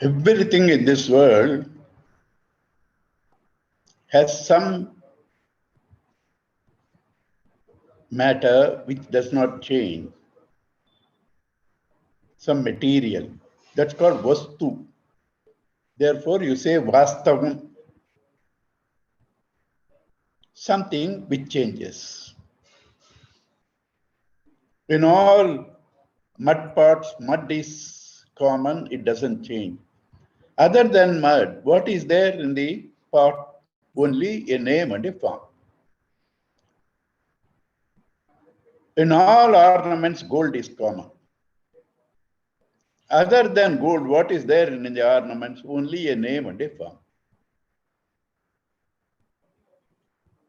Everything in this world has some matter which does not change, some material. That's called vastu. Therefore, you say vastavam, something which changes. In all mud pots, mud is common, it doesn't change. Other than mud, what is there in the pot? Only a name and a form. In all ornaments, gold is common. Other than gold, what is there in the ornaments? Only a name and a form.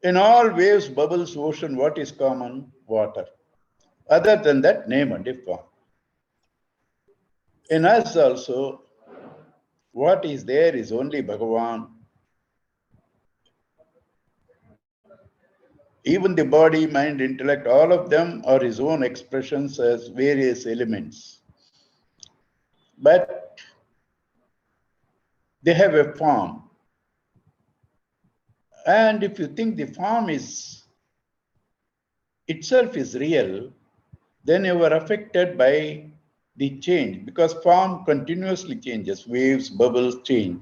In all waves, bubbles, ocean, what is common? Water. Other than that, name and a form. In us also, what is there is only Bhagavan. Even the body, mind, intellect, all of them are his own expressions as various elements. But they have a form. And if you think the form is itself is real, then you are affected by the change, because form continuously changes. Waves, bubbles change.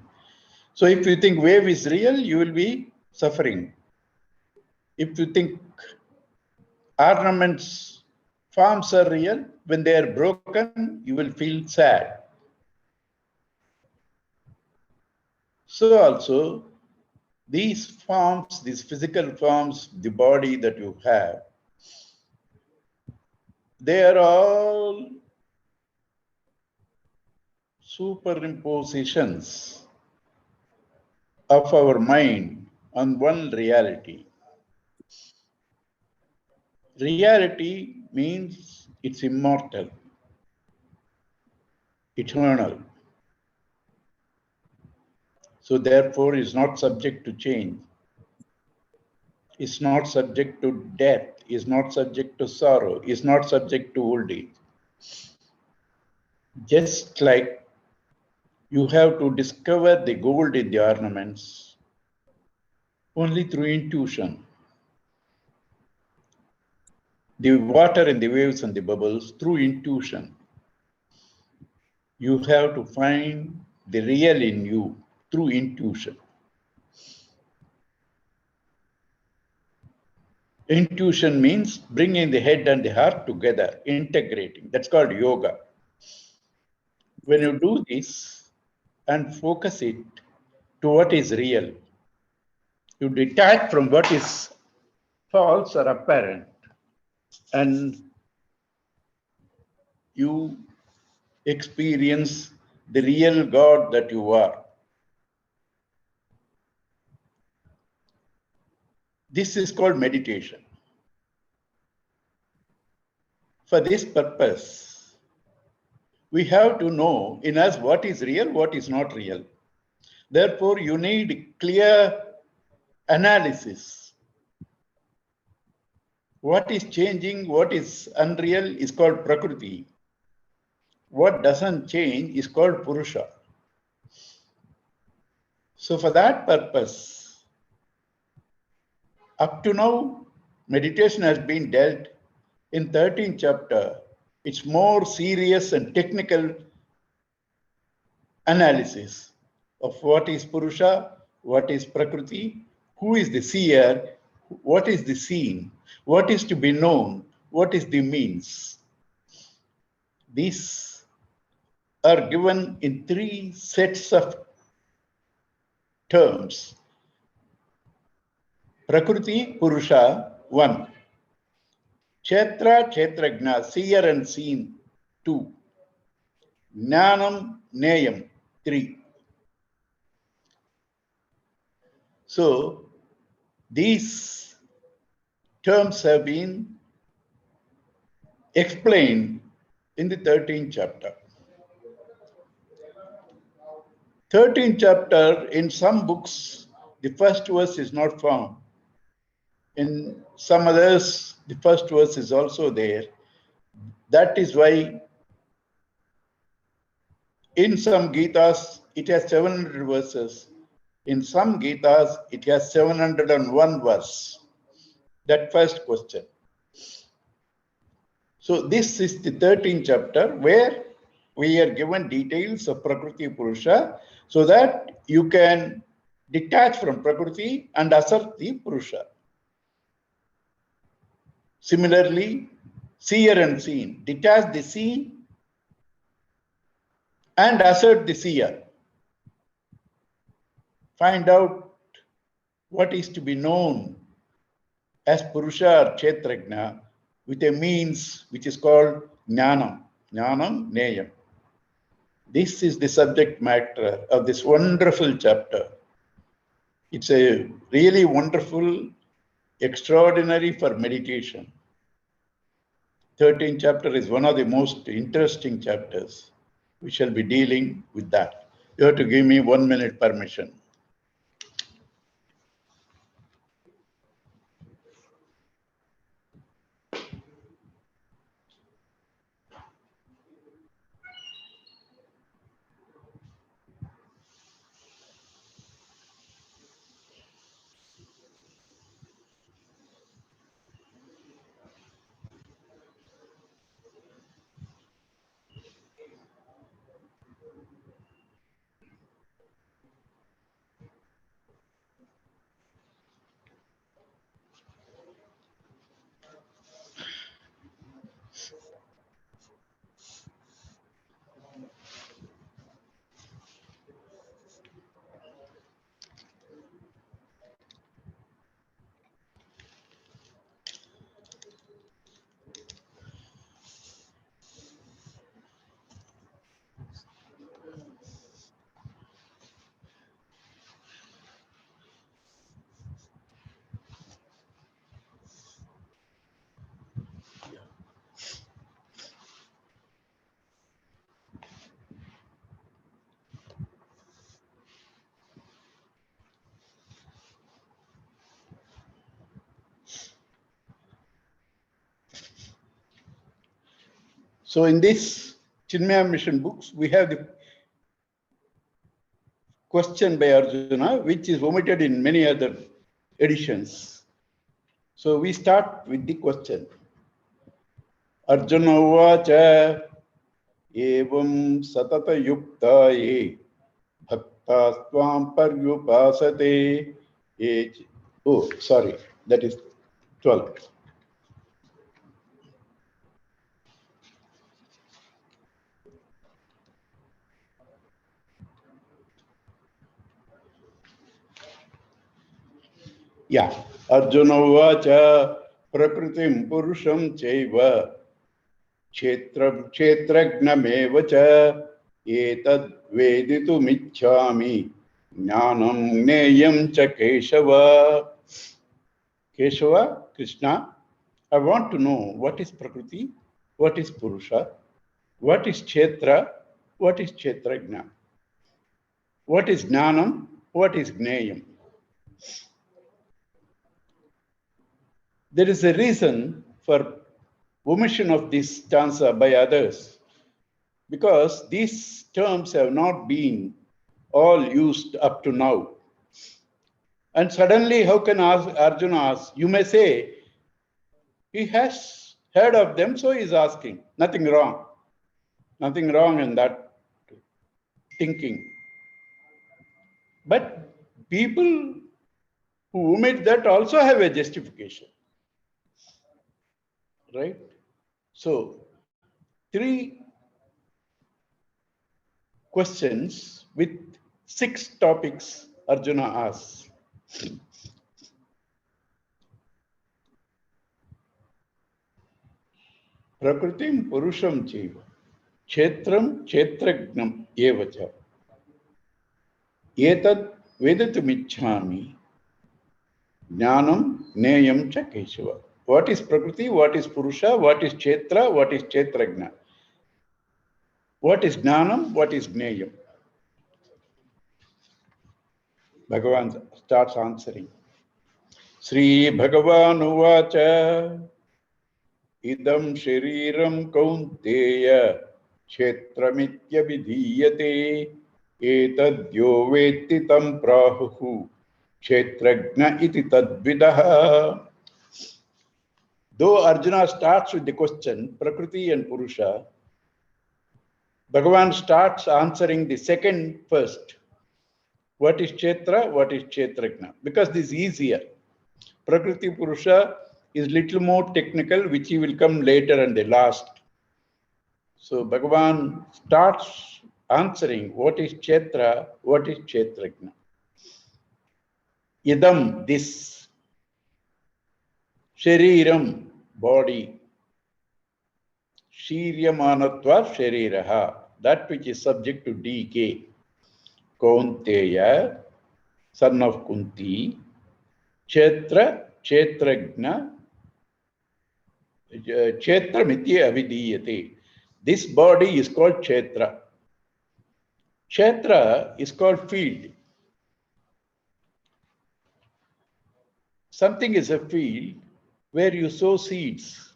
So if you think wave is real, you will be suffering. If you think ornaments, forms are real, when they are broken, you will feel sad. So also, these forms, these physical forms, the body that you have, they are all superimpositions of our mind on one reality. Reality means it's immortal, eternal. So therefore is not subject to change. Is not subject to death, is not subject to sorrow, is not subject to old age. Just like you have to discover the gold in the ornaments only through intuition. The water in the waves and the bubbles through intuition. You have to find the real in you through intuition. Intuition means bringing the head and the heart together, integrating. That's called yoga. When you do this and focus it to what is real, you detach from what is false or apparent, and you experience the real God that you are. This is called meditation. For this purpose, we have to know in us what is real, what is not real. Therefore, you need clear analysis. What is changing, what is unreal is called Prakriti. What doesn't change is called Purusha. So for that purpose, up to now, meditation has been dealt in 13th chapter. It's more serious and technical analysis of what is Purusha, what is Prakriti, who is the seer, what is the seen, what is to be known, what is the means. These are given in 3 sets of terms. Prakriti, Purusha, 1. Kshetra, Kshetrajna, seer and seen, 2. Jnanam, Neyam, 3. So, these terms have been explained in the 13th chapter. 13th chapter, in some books, the first verse is not found. In some others, the first verse is also there. That is why In some Gitas, it has 700 verses. In some Gitas, it has 701 verse. That first question. So this is the 13th chapter where we are given details of Prakriti Purusha so that you can detach from Prakriti and assert the Purusha. Similarly, seer and seen. Detach the seen and assert the seer. Find out what is to be known as Purusha or Kshetrajna with a means which is called Jnanam. Jnanam, Neyam. This is the subject matter of this wonderful chapter. It's a really wonderful, extraordinary for meditation. 13th chapter is one of the most interesting chapters. We shall be dealing with that. You have to give me 1 minute permission. So in this Chinmaya Mission books, we have the question by Arjuna, which is omitted in many other editions. So we start with the question. Arjuna Uvacha Evam Satata Yukta Ye Bhakta Swam Paryupasate Ye. Oh, sorry, that is 12. Yeah. Arjuna Uvacha Prakritim Purusham Chaiva Kshetram Kshetragnameva cha Etad Veditumichhami Jnanam Gneyam cha Keshava. Keshava, Krishna, I want to know what is Prakriti, what is Purusha, what is Kshetra, what is Kshetrajna, what is Jnanam, what is Gneyam. There is a reason for omission of this stanza by others, because these terms have not been all used up to now. And suddenly, how can Arjuna ask? You may say, he has heard of them, so he is asking. Nothing wrong. Nothing wrong in that thinking. But people who omit that also have a justification. Right? So, 3 questions with 6 topics Arjuna asks. Prakritim Purusham Chiva, Kshetram Kshetragnam Evacha, Etad Vedatumichhami, Jnanam Neyam cha Keshava. What is Prakriti? What is Purusha? What is Kshetra? What is Kshetrajna? What is Jnanam? What is Gneyam? Bhagavan starts answering. Sri Bhagavan Uvacha Idam Shariram Kaunteya Kshetramityavidhiyate etadyo vetti tam prahuhu kshetrajna iti tadvidah. Though Arjuna starts with the question, Prakriti and Purusha, Bhagavan starts answering the second first. What is Kshetra? What is Kshetrajna? Because this is easier. Prakriti Purusha is little more technical, which he will come later and the last. So Bhagavan starts answering what is Kshetra, what is Kshetrajna. Idam, this. Shariram, body. Shiryamanatva shariraha, that which is subject to decay. Kaunteya, son of Kunti, Kshetra, Kshetrajna, Kshetramitya avidiyate. This body is called Kshetra. Kshetra is called field. Something is a field where you sow seeds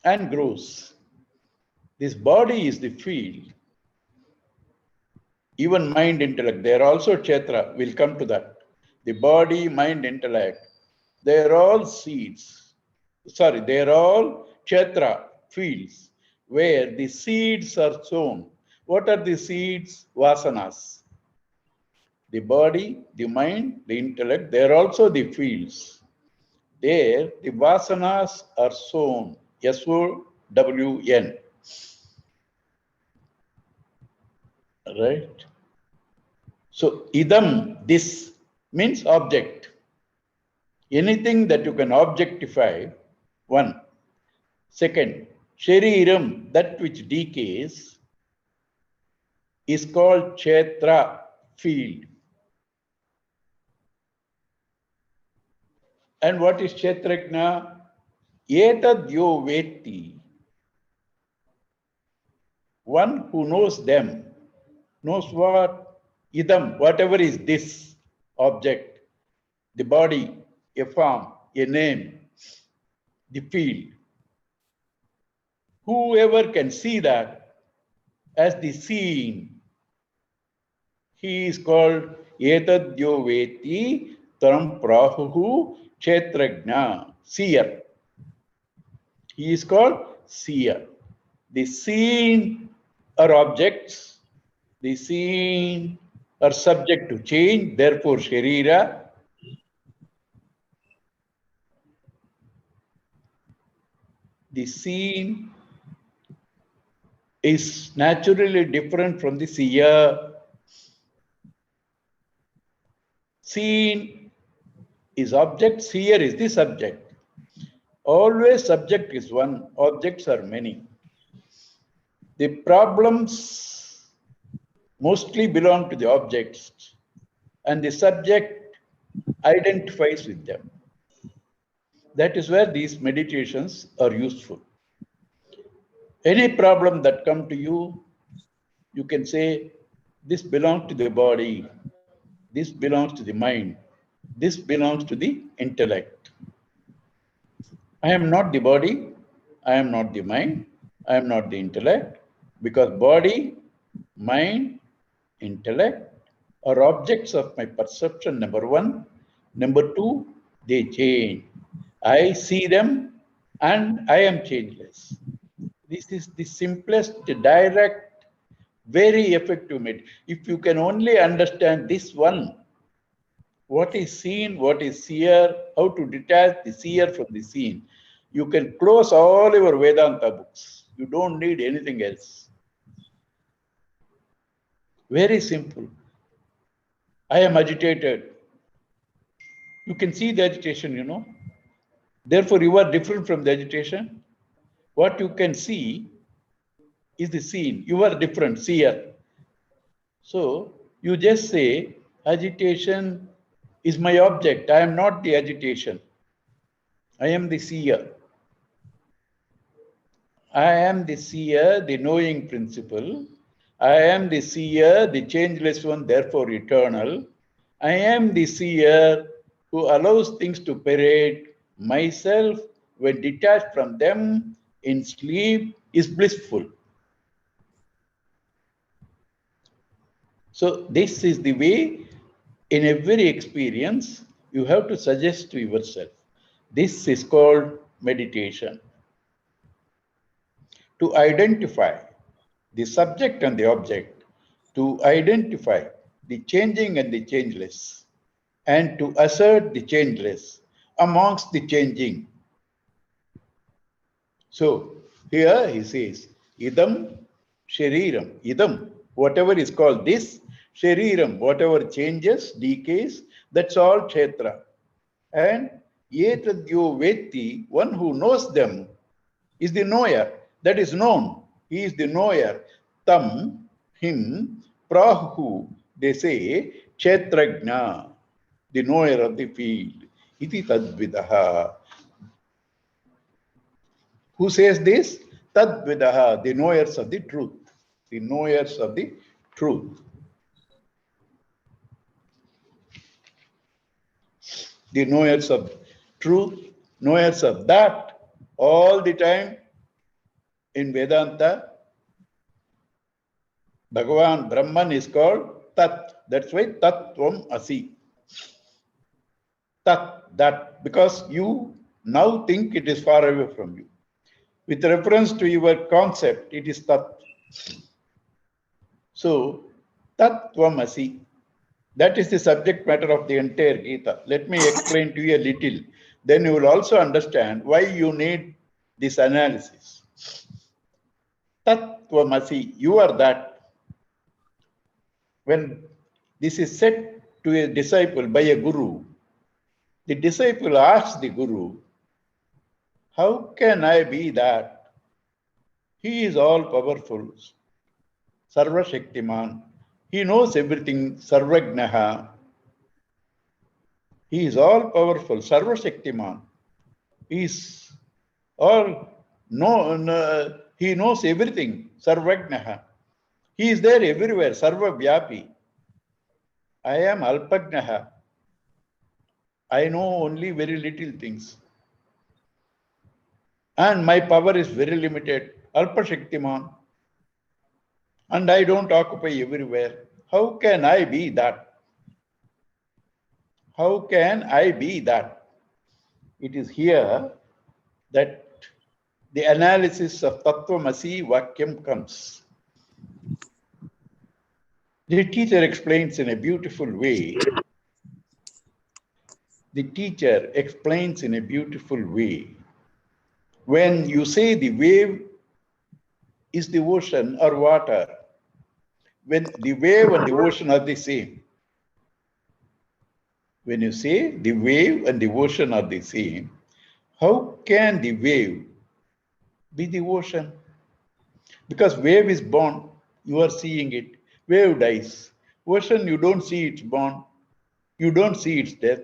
and grows. This body is the field. Even mind, intellect, they are also Kshetra. We'll come to that. The body, mind, intellect, they are all seeds. Sorry, they are all Kshetra, fields, where the seeds are sown. What are the seeds? Vasanas. The body, the mind, the intellect, they are also the fields. There, the vasanas are sown. S-O-W-N. Right? So, idam, this means object. Anything that you can objectify, one. Second, shariram, that which decays, is called kshetra, field. And what is kshetrajna? Etadyo vetti. One who knows them, knows what? Idam, whatever is this object, the body, a form, a name, the field. Whoever can see that as the seeing, he is called etadyo veti tam prahuhu kshetrajna, seer. He is called seer. The seen are objects, the seen are subject to change, therefore sharira. The seen is naturally different from the seer. Seen is object, seer is the subject. Always subject is one, objects are many. The problems mostly belong to the objects and the subject identifies with them. That is where these meditations are useful. Any problem that comes to you, you can say, this belongs to the body, this belongs to the mind, this belongs to the intellect. I am not the body, I am not the mind, I am not the intellect, because body, mind, intellect are objects of my perception, number one. Number two, they change. I see them and I am changeless. This is the simplest, direct, very effective method. If you can only understand this one, what is seen, what is seer, how to detach the seer from the seen, you can close all your Vedanta books. You don't need anything else. Very simple. I am agitated. You can see the agitation, you know. Therefore, you are different from the agitation. What you can see is the seen. You are different, seer. So, you just say, agitation is my object. I am not the agitation. I am the seer. I am the seer, the knowing principle. I am the seer, the changeless one, therefore eternal. I am the seer who allows things to parade myself when detached from them, in sleep is blissful. So this is the way in every experience you have to suggest to yourself. This is called meditation. To identify the subject and the object, to identify the changing and the changeless, and to assert the changeless amongst the changing. So here he says, idam shariram, idam, whatever is called this, shariram, whatever changes, decays, that's all kshetra. And etadyo veti, one who knows them, is the knower, that is known. He is the knower. Tam, him, prahu, they say, kshetrajna, the knower of the field. Iti tadvidaha. Who says this? Tadvidaha, the knowers of the truth. The knowers of the truth. The knowers of truth, knowers of that, all the time in Vedanta, Bhagavan Brahman is called Tat. That's why Tattvam Asi. Tat, that, because you now think it is far away from you. With reference to your concept, it is Tat. So, Tattvam Asi. That is the subject matter of the entire Gita. Let me explain to you a little. Then you will also understand why you need this analysis. Tattvamasi, you are that. When this is said to a disciple by a guru, the disciple asks the guru, how can I be that? He is all powerful, Sarva Shaktiman. He knows everything, Sarvagnaha. He is all powerful, Sarva Shaktiman. He is all he knows everything, Sarvagnaha. He is there everywhere, Sarva Vyapi. I am Alpagnaha. I know only very little things. And my power is very limited, Alpa Shaktiman. And I don't occupy everywhere. How can I be that? How can I be that? It is here that the analysis of Tattvamasi Vakyam comes. The teacher explains in a beautiful way. The teacher explains in a beautiful way. When you say the wave is the ocean or water, when the wave and the ocean are the same, when you say the wave and the ocean are the same, how can the wave be the ocean? Because wave is born, you are seeing it. Wave dies. Ocean, you don't see it's born. You don't see its death.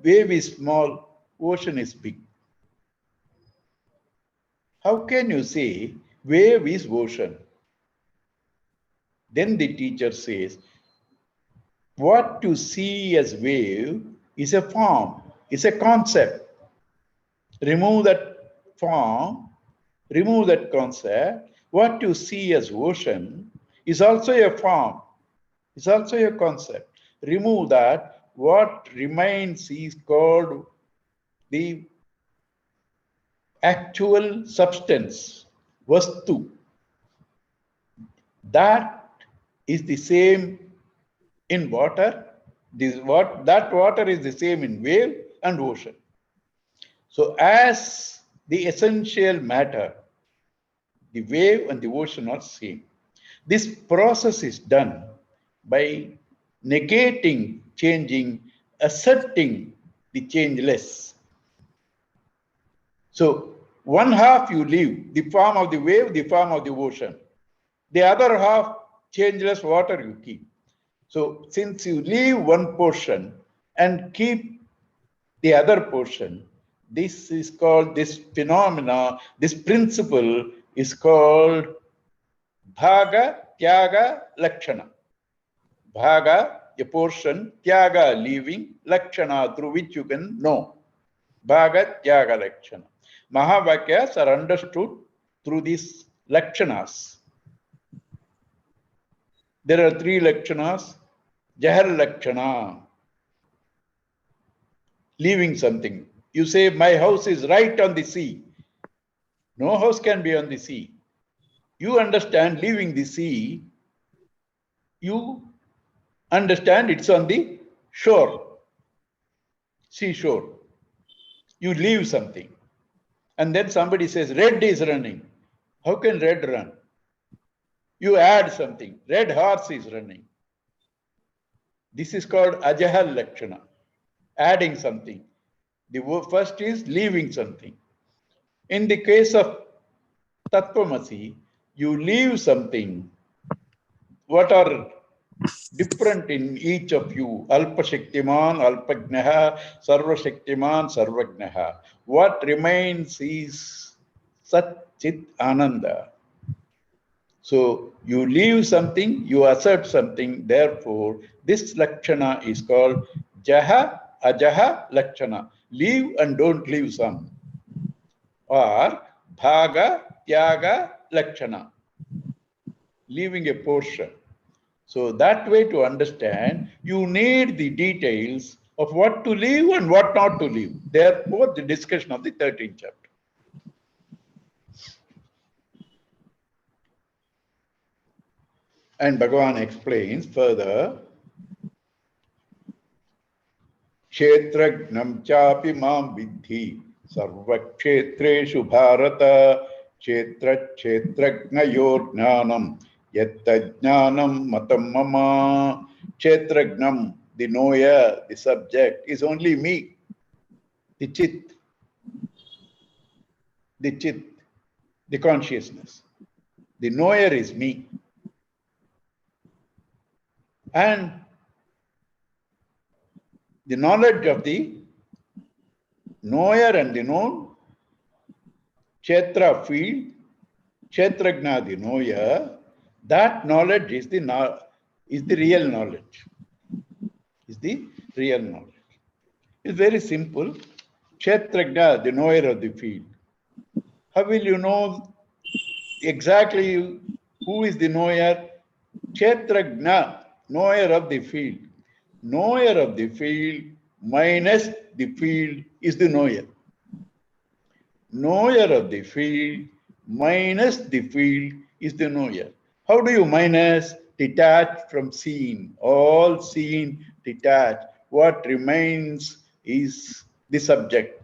Wave is small, ocean is big. How can you say wave is ocean? Then the teacher says, what you see as wave is a form, is a concept. Remove that form, remove that concept. What you see as ocean is also a form, is also a concept. Remove that, what remains is called the actual substance, vastu. That is the same in water. That water is the same in wave and ocean. So as the essential matter, the wave and the ocean are same. This process is done by negating, changing, asserting the changeless. So one half you leave, the form of the wave, the form of the ocean. The other half, changeless water you keep. So since you leave one portion and keep the other portion, this is called, this phenomena, this principle is called Bhaga, Tyaga, Lakshana. Bhaga, a portion, Tyaga, leaving, Lakshana, through which you can know. Bhaga, Tyaga, Lakshana. Mahavakyas are understood through these Lakshanas. There are three Lakshanas. Jahar Lakshana, leaving something. You say, my house is right on the sea. No house can be on the sea. You understand leaving the sea, you understand it's on the shore, seashore. You leave something. And then somebody says, red is running. How can red run? You add something. Red horse is running. This is called Ajahal Lakshana, adding something. The first is leaving something. In the case of Tattvamasi, you leave something. What are different in each of you? Alpa Shaktiman, Alpagnaha, Sarva Shaktiman, Sarvagnaha. What remains is Sat Chit Ananda. So you leave something, you assert something. Therefore, this Lakshana is called Jaha Ajaha Lakshana. Leave and don't leave some. Or Bhaga Tyaga Lakshana. Leaving a portion. So that way to understand, you need the details of what to leave and what not to leave. Therefore, the discussion of the 13th chapter. And Bhagavan explains further, Kshetragnam chapi mam vidhi sarvakshetreshu bharata kshetragnayor jnanam yatta jnanam matam mama. Kshetragnam, the knower, the subject, is only me, the chit, the consciousness. The knower is me. And the knowledge of the knower and the known, Kshetra field, Kshetragna the knower, that knowledge is the real knowledge. Is the real knowledge. It's very simple. Kshetragna, the knower of the field. How will you know exactly who is the knower? Kshetragna, knower of the field. Knower of the field minus the field is the knower. Knower of the field minus the field is the knower. How do you minus? Detach from seen. All seen, detached. What remains is the subject.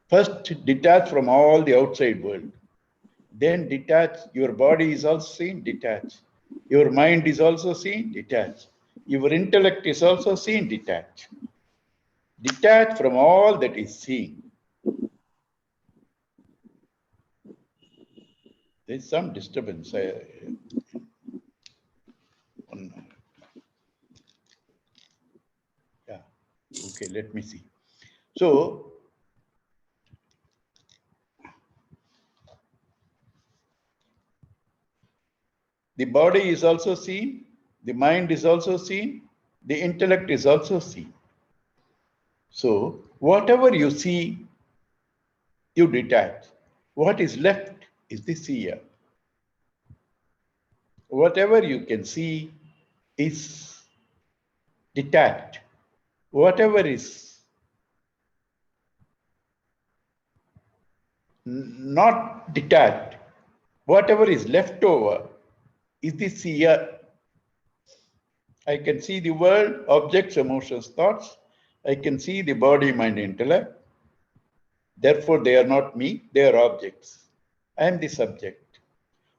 First, detach from all the outside world. Then detach. Your body is also seen, detach. Your mind is also seen, detach. Your intellect is also seen, detach. Detach from all that is seen. There is some disturbance. Yeah. Okay, let me see. So, the body is also seen, the mind is also seen, the intellect is also seen. So, whatever you see, you detach. What is left is the seer. Whatever you can see is detached. Whatever is not detached, whatever is left over is the seer. I can see the world, objects, emotions, thoughts. I can see the body, mind, intellect. Therefore, they are not me, they are objects. I am the subject.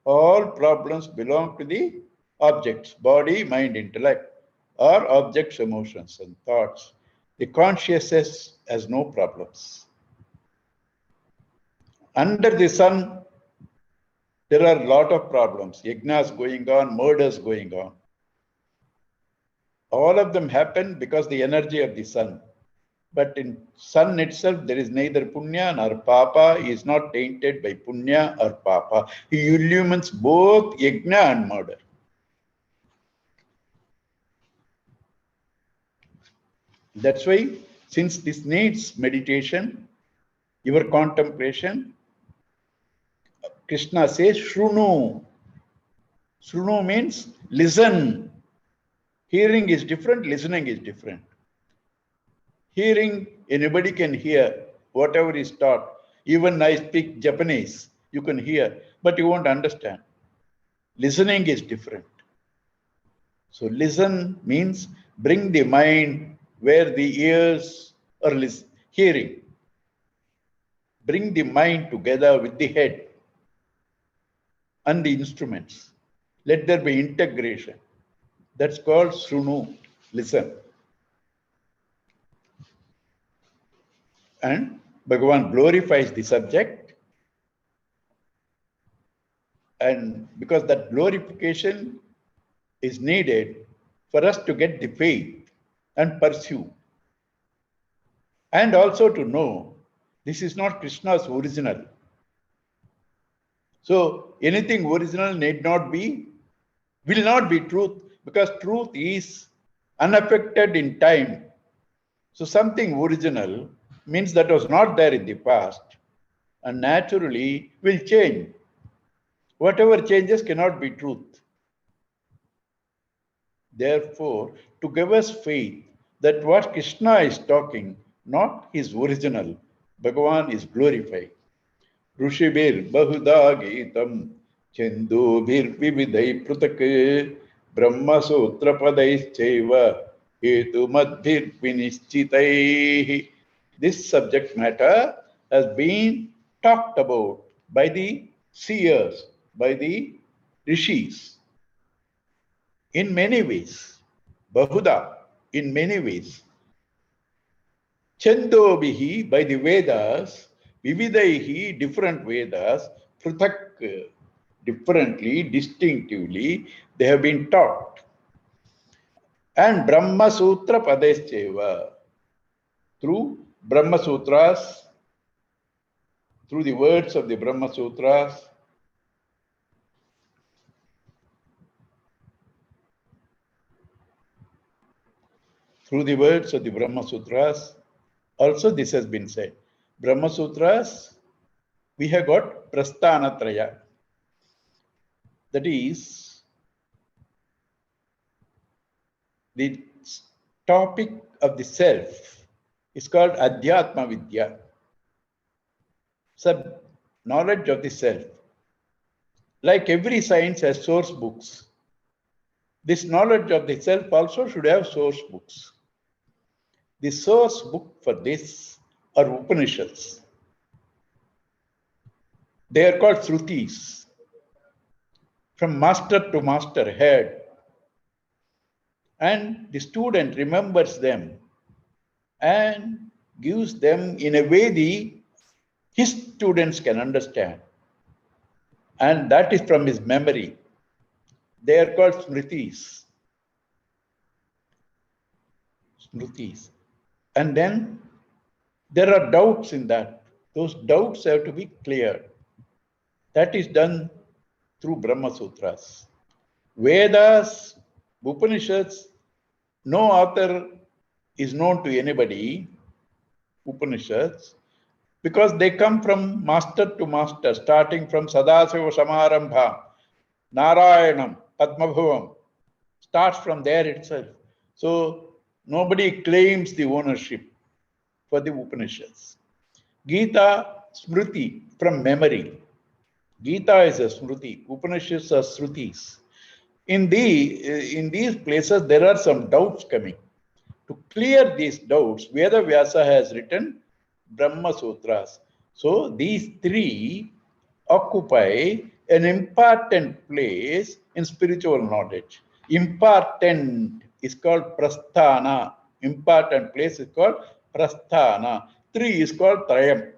All problems belong to the objects, body, mind, intellect, or objects, emotions, and thoughts. The consciousness has no problems. Under the sun, there are a lot of problems. Yajnas going on, murders going on. All of them happen because the energy of the sun. But in sun itself, there is neither punya nor papa. He is not tainted by punya or papa. He illumines both yajna and murder. That's why Since this needs meditation, your contemplation, Krishna says, Shrunu. Shrunu means listen. Hearing is different, listening is different. Hearing, anybody can hear whatever is taught. Even I speak Japanese, you can hear, but you won't understand. Listening is different. So listen means bring the mind where the ears are hearing. Bring the mind together with the head and the instruments. Let there be integration. That's called Srunu, listen. And Bhagavan glorifies the subject. And because that glorification is needed for us to get the faith and pursue. And also to know this is not Krishna's original. So anything original will not be truth, because truth is unaffected in time. So something original means that was not there in the past and naturally will change. Whatever changes cannot be truth. Therefore, to give us faith that what Krishna is talking, not his original, Bhagavan is glorified. Rushibir Bahuda Gitam Chendubir Vividai Prutak Brahma Sutra Padais Cheva Hetu Madhir Vinishchitai. This subject matter has been talked about by the seers, by the rishis, in many ways. Bahuda, in many ways. Chandobihi, by the Vedas, Vividaihi, different Vedas, Pruthak, differently, distinctively, they have been taught. And Brahma Sutra Padescheva, through Brahma Sutras, through the words of the Brahma Sutras, also this has been said. Brahma Sutras, we have got Prasthanatraya. That is, the topic of the self is called Adhyatma Vidya. So, knowledge of the self. Like every science has source books, this knowledge of the self also should have source books. The source book for this are Upanishads. They are called Shrutis. From master to master, head. And the student remembers them and gives them in a way his students can understand. And that is from his memory. They are called Smritis. Smritis. And then there are doubts in that. Those doubts have to be cleared. That is done through Brahma Sutras. Vedas, Upanishads, no author is known to anybody, Upanishads, because they come from master to master, starting from Sadasiva Samarambha, Narayanam, Padmabhavam, starts from there itself. So nobody claims the ownership for the Upanishads. Gita, Smriti, from memory. Gita is a Smriti, Upanishads are Srutis. In these places, there are some doubts coming. To clear these doubts, Veda Vyasa has written Brahma Sutras. So these three occupy an important place in spiritual knowledge. Important is called Prasthana. Important place is called Prasthana. Three is called Trayam.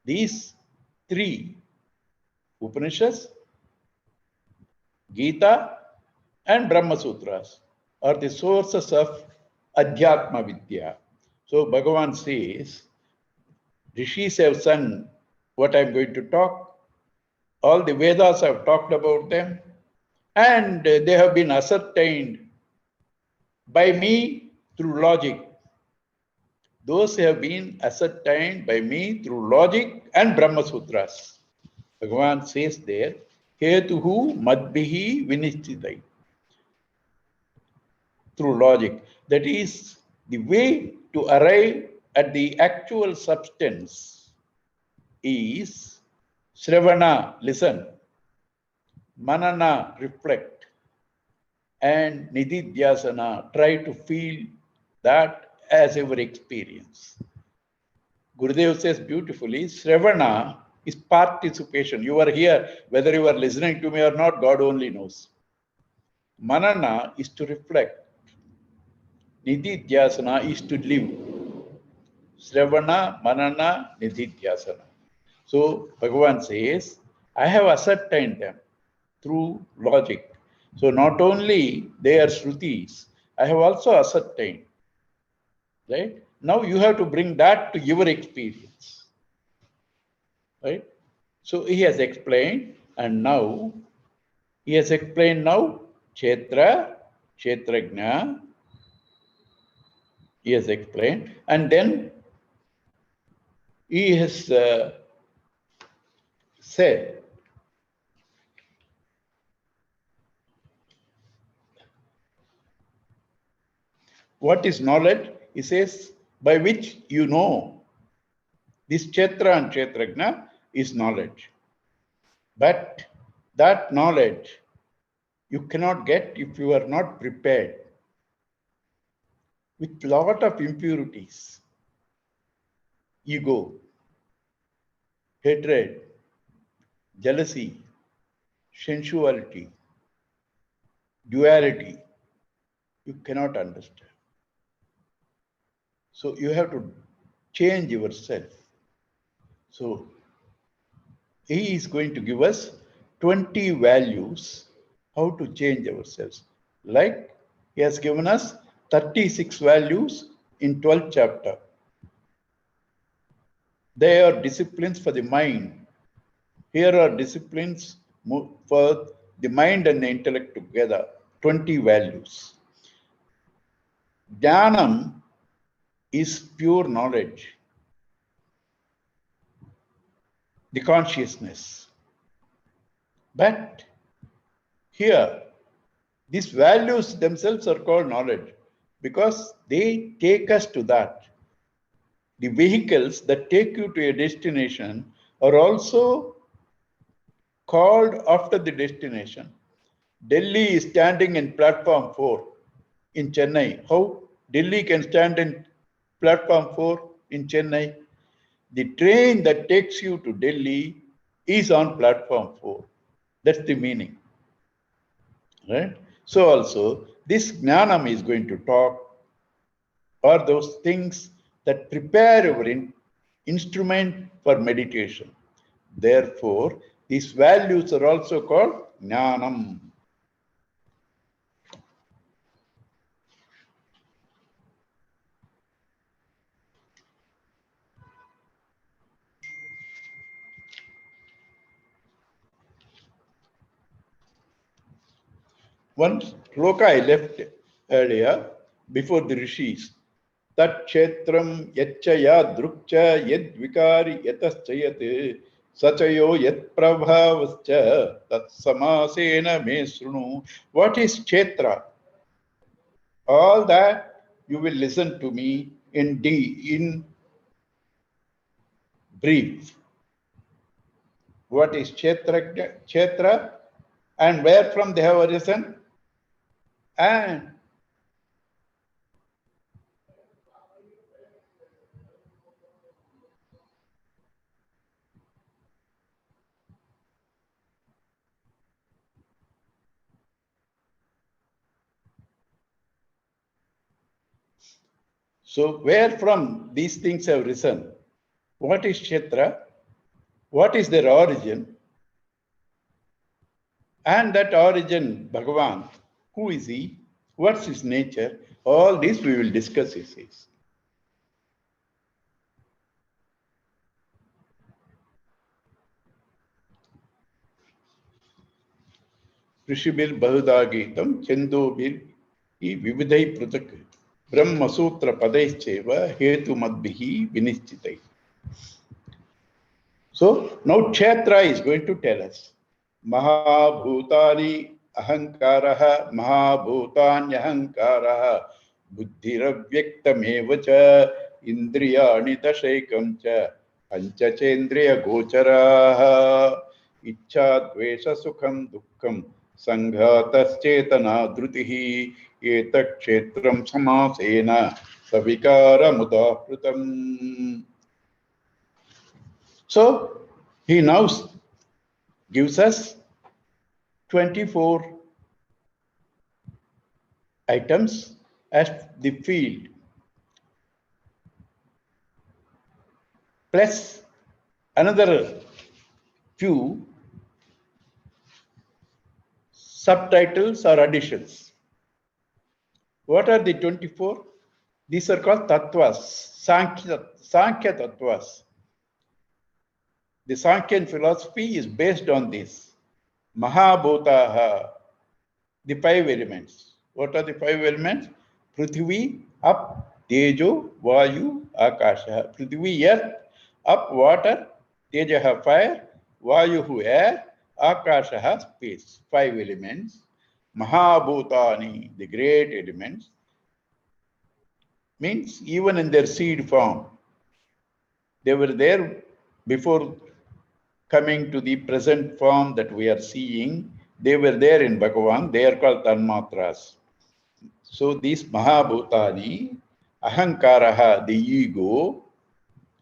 These three, Upanishads, Gita, and Brahma Sutras, are the sources of Adhyatma Vidya. So Bhagavan says, Rishis have sung what I am going to talk. All the Vedas have talked about them, and they have been ascertained by me through logic. those have been ascertained by me through logic and Brahma Sutras. Bhagavan says there, Hetuhu Madbihi Vinishchitai. Through logic. That is the way to arrive at the actual substance is Shravana, listen, Manana, reflect, and Nididhyasana, try to feel that as your experience. Gurudev says beautifully, Shravana is participation. You are here, whether you are listening to me or not, God only knows. Manana is to reflect. Nididhyasana is to live. Shravana, Manana, Nididhyasana. So Bhagavan says, I have ascertained them through logic. So not only they are Shrutis, I have also ascertained. Right? Now you have to bring that to your experience. Right? So he has explained, and now he has explained now Kshetra, Kshetrajna, he has explained, and then he has said, what is knowledge? He says, by which you know. This Kshetra and Kshetrajna is knowledge. But that knowledge you cannot get if you are not prepared with lot of impurities, ego, hatred, jealousy, sensuality, duality. You cannot understand. So you have to change yourself. So he is going to give us 20 values how to change ourselves. Like he has given us 36 values in 12th chapter. They are disciplines for the mind. Here are disciplines for the mind and the intellect together. 20 values. Jnanam is pure knowledge, the consciousness. But here, these values themselves are called knowledge because they take us to that. The vehicles that take you to a destination are also called after the destination. Delhi is standing in platform 4 in Chennai. How Delhi can stand in platform 4 in Chennai? The train that takes you to Delhi is on platform 4. That's the meaning. Right? So also, this jnanam is going to talk are those things that prepare your instrument for meditation. Therefore, these values are also called jnanam. One sloka I left earlier before the rishis. Tat kshetram yachaya drukcha yad vikari yataschayat sachayo yat prabhavascha tat samasena me srunu. What is kshetra? All that you will listen to me in brief. What is kshetra and where from they have arisen? And so where from these things have risen? What is kshetra? What is their origin? And that origin, Bhagavan, who is he? What's his nature? All this we will discuss, he says. ऋषिभिर् बहुधा गीतं छन्दोभिर् विविधैः पृथक्. Brahmasutra padaischeva hetumadbihi vinischitaihi. So now Kshetra is going to tell us. Mahabhutani ahankaraha mahabhutanyahankaraha buddhiravyaktameva cha indriyani dashaikam cha pancachendriya gocharaha ichcha dvesha sukham dukkham sanghataschetana drutihi etak kshetram samasena savikara mudahrutam. So he now gives us 24 items as the field, plus another few subtitles or additions. What are the 24? These are called tattvas, Sankhya tattvas. The Sankhyan philosophy is based on this. Mahabhutaha, the 5 elements. What are the 5 elements? Prithvi, up, Tejo, Vayu, Akasha. Prithvi, earth, up, water, Tejaha, fire, Vayu, air, Akasha, space. 5 elements. Mahabhutani, the great elements, means even in their seed form. They were there before coming to the present form that we are seeing. They were there in Bhagavan. They are called Tanmatras. So these Mahabhutani, Ahankaraha, the ego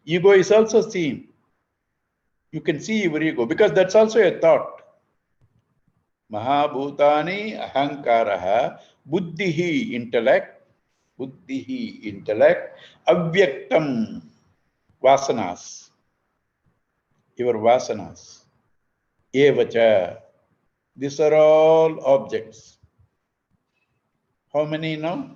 is also seen. You can see your ego because that's also a thought. Mahabhutani, Ahankaraha, Buddhihi, intellect, Avyaktam, Vasanas, your Vasanas, Evacha. These are all objects. How many now?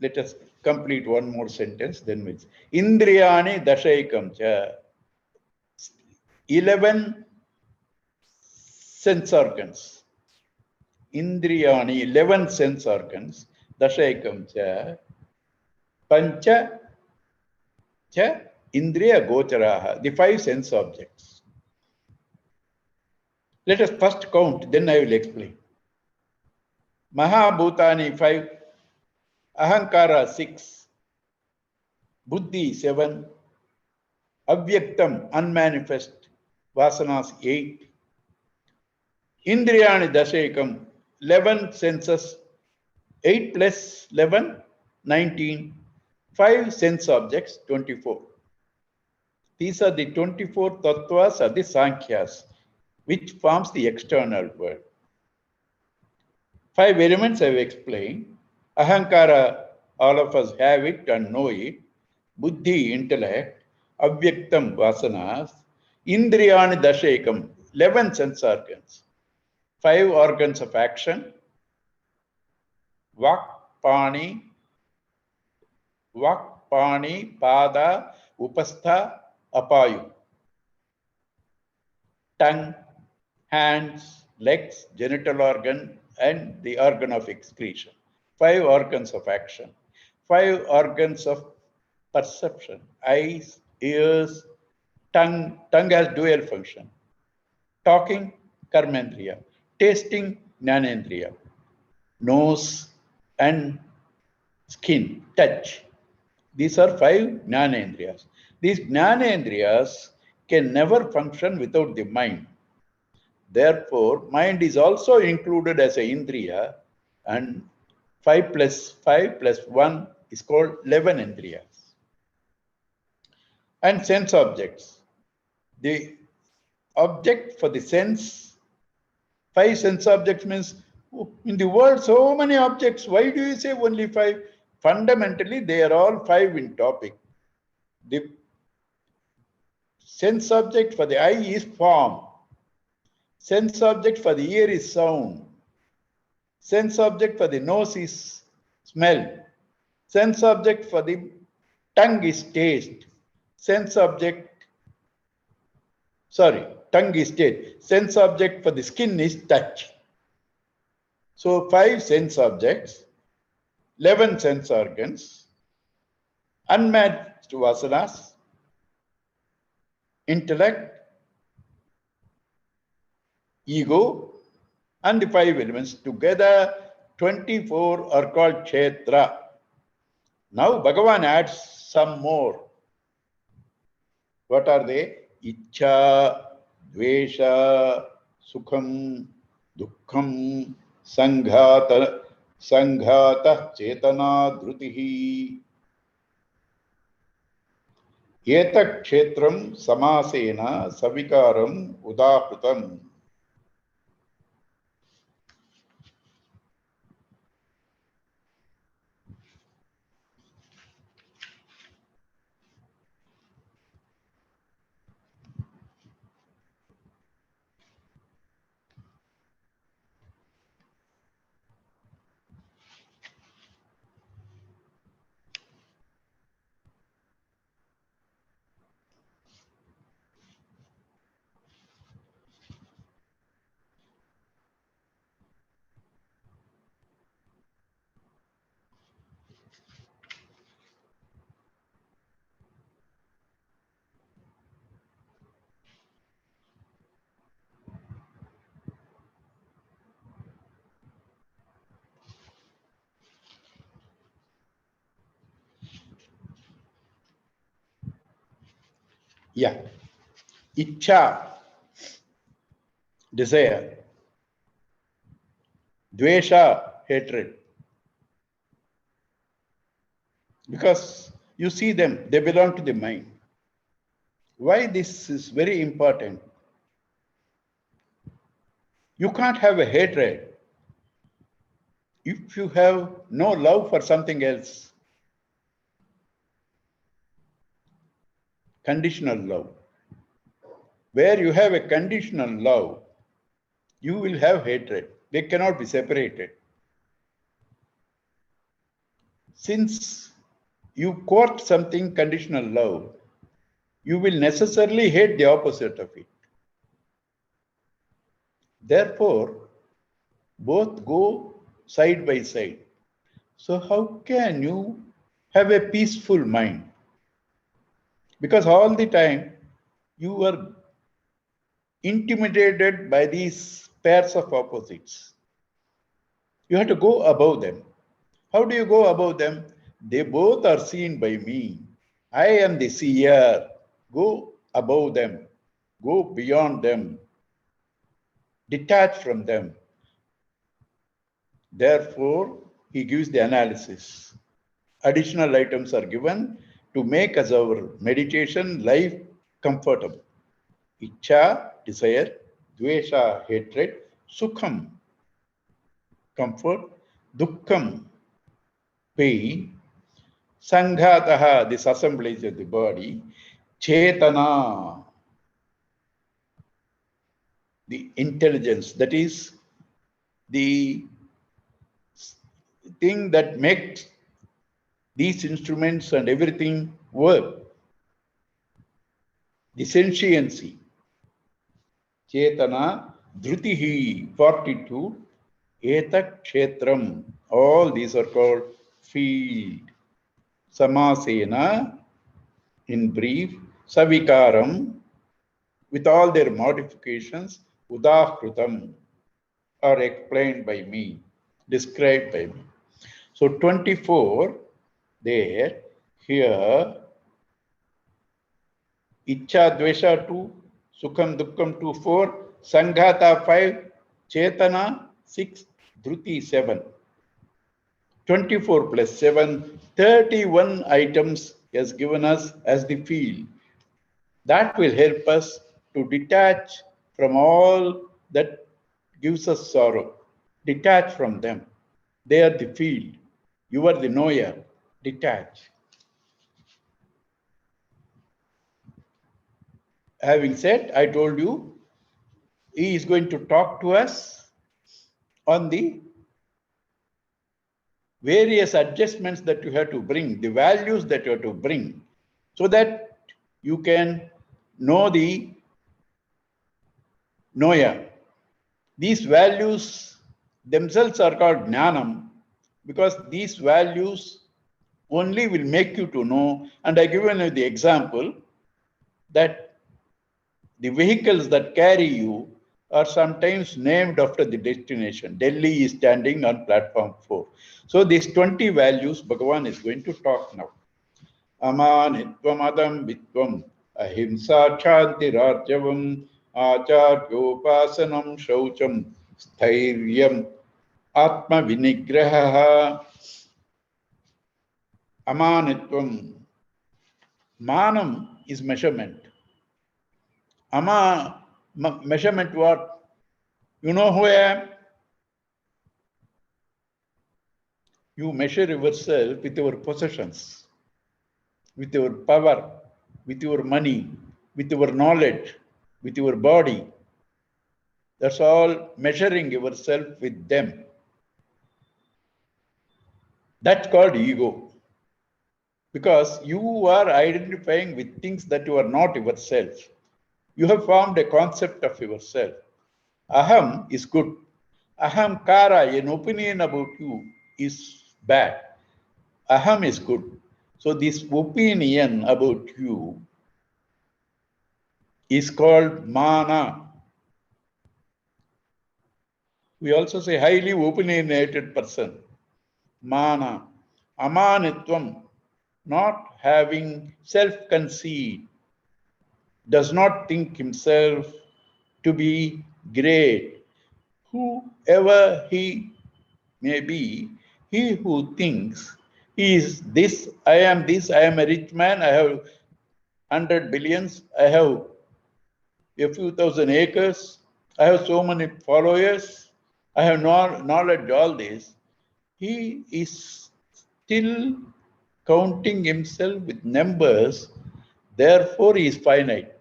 Let us complete one more sentence, then we'll. Indriyani dashaikam cha. 11 sense organs. Indriyani, 11 sense organs. Dashaikam cha. Pancha cha indriya gocharaha. The 5 sense objects. Let us first count, then I will explain. Mahabhutani 5, Ahankara 6, Buddhi 7, Avyaktam unmanifest, Vasanas 8, Indriyani Dashekam 11 senses, 8 plus 11, 19, 5 sense objects 24. These are the 24 tattvas or the Sankhyas, which forms the external world. 5 elements I have explained. Ahankara, all of us have it and know it. Buddhi, intellect. Avyaktam, vasanas. Indriyani dashekam, 11 sense organs. 5 organs of action. Vak, pani, pada, upastha, apayu. Tongue, hands, legs, genital organ, and the organ of excretion. 5 organs of action. 5 organs of perception. Eyes, ears, tongue. Tongue has dual function. Talking, karmendriya. Tasting, jnanendriya. Nose and skin, touch. These are 5 jnanendriyas. These jnanendriyas can never function without the mind. Therefore, mind is also included as an indriya, and 5 plus 1 is called 11 indriyas. And sense objects. The object for the sense, 5 sense objects means in the world so many objects. Why do you say only 5? Fundamentally, they are all 5 in topic. The sense object for the eye is form. Sense object for the ear is sound. Sense object for the nose is smell. Sense object for the tongue is taste. Sense object for the skin is touch. So 5 sense objects, 11 sense organs, unmatched vasanas, intellect, ego, and the 5 elements together, 24 are called Kshetra. Now Bhagavan adds some more. What are they? Ichha, Dvesha, Sukham, Dukkham, Sanghata, Chetana, Dhrutihi. Etak Kshetram Samasena Savikaram Udahrutam. Yeah. Ichha, desire. Dvesha, hatred. Because you see them, they belong to the mind. Why this is very important? You can't have a hatred if you have no love for something else. Conditional love. Where you have a conditional love, you will have hatred. They cannot be separated. Since you court something conditional love, you will necessarily hate the opposite of it. Therefore, both go side by side. So how can you have a peaceful mind? Because all the time you are intimidated by these pairs of opposites. You have to go above them. How do you go above them? They both are seen by me. I am the seer. Go above them. Go beyond them. Detach from them. Therefore, he gives the analysis. Additional items are given to make us our meditation life comfortable. Ichha, desire, dvesha, hatred, sukham, comfort, dukkham, pain, sanghataha, this assemblage of the body, chetana, the intelligence, that is the thing that makes these instruments and everything work. The sentiency. Chetana, Dhrutihi, fortitude, Etak Kshetram. All these are called field. Samasena, in brief, Savikaram, with all their modifications, Udahkrutam, are explained by me, described by me. So 24 there, here, Ichha Dvesha 2, Sukham Dukkham 2, 4, Sanghata 5, Chetana 6, Dhruti 7. 24 plus 7, 31 items has given us as the field. That will help us to detach from all that gives us sorrow. Detach from them. They are the field. You are the knower. Detach. Having said, I told you, he is going to talk to us on the various adjustments that you have to bring, the values that you have to bring, so that you can know the knower. These values themselves are called jnanam, because these values only will make you to know. And I given you the example that the vehicles that carry you are sometimes named after the destination. Delhi is standing on platform 4. So these 20 values Bhagavan is going to talk now. Amanitvam adambitvam ahimsa chantirarjavam acharyopasanam shaucham स्थैर्यम atma vinigraha. Amanitvam. Manam is measurement. Measurement what? You know who I am? You measure yourself with your possessions, with your power, with your money, with your knowledge, with your body. That's all measuring yourself with them. That's called ego. Because you are identifying with things that you are not yourself. You have formed a concept of yourself. Aham is good. Aham kara, an opinion about you, is bad. Aham is good. So this opinion about you is called mana. We also say highly opinionated person. Mana. Amanitvam, not having self-conceit, does not think himself to be great. Whoever he may be, he who thinks he is this, I am a rich man, I have 100 billions, I have a few thousand acres, I have so many followers, I have knowledge, all this. He is still counting himself with numbers, therefore he is finite.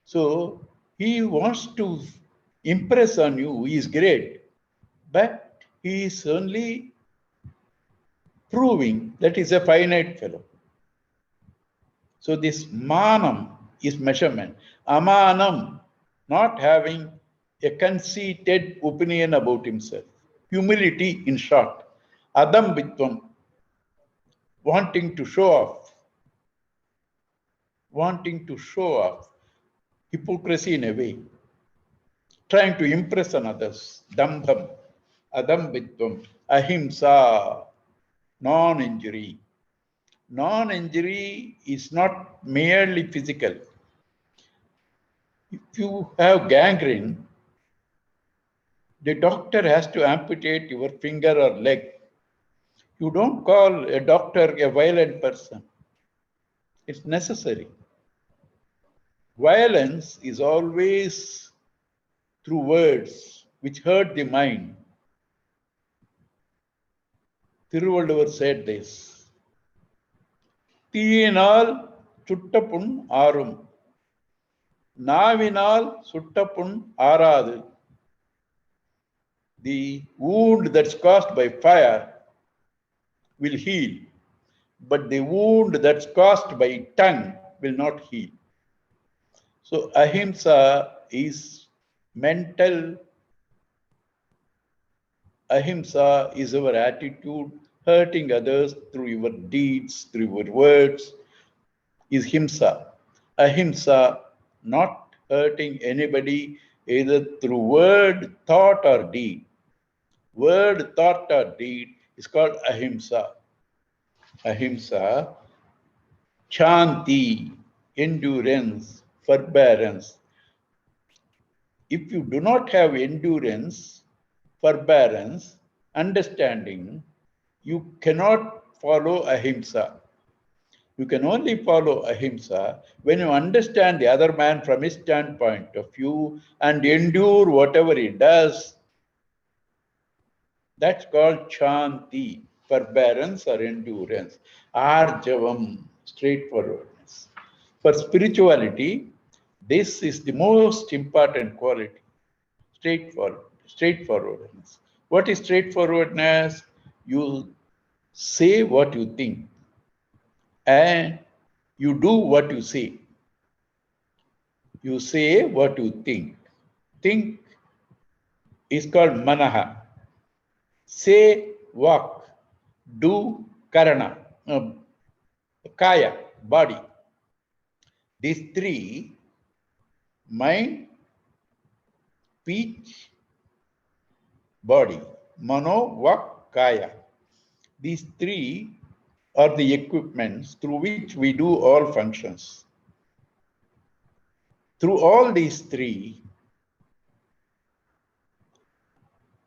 So he wants to impress on you, he is great, but he is only proving that he is a finite fellow. So this manam is measurement. Amanam, not having a conceited opinion about himself. Humility in short. Adambitvam, wanting to show off. Wanting to show off. Hypocrisy in a way. Trying to impress on others. Dambham, adambitvam, ahimsa, non-injury. Non-injury is not merely physical. If you have gangrene, the doctor has to amputate your finger or leg. You don't call a doctor a violent person. It's necessary. Violence is always through words which hurt the mind. Thiruvalluvar said this. Tiyinal chuttapun aarum. Navinal suttapun aaradu. The wound that's caused by fire will heal, but the wound that's caused by tongue will not heal. So ahimsa is mental. Ahimsa is our attitude, hurting others through your deeds, through your words, is himsa. Ahimsa, not hurting anybody either through word, thought, or deed. Word, thought, or deed is called ahimsa. Ahimsa, shanti, endurance, forbearance. If you do not have endurance, forbearance, understanding, you cannot follow ahimsa. You can only follow ahimsa when you understand the other man from his standpoint of view and endure whatever he does. That's called shanti, forbearance or endurance. Arjavam, straightforwardness. For spirituality, this is the most important quality. Straightforwardness. What is straightforwardness? You say what you think and you do what you say. You say what you think. Think is called manaha. Say, walk. do karana, kaya, body. These three, mind, speech, body, mano, vak, kaya. These three are the equipments through which we do all functions. Through all these three,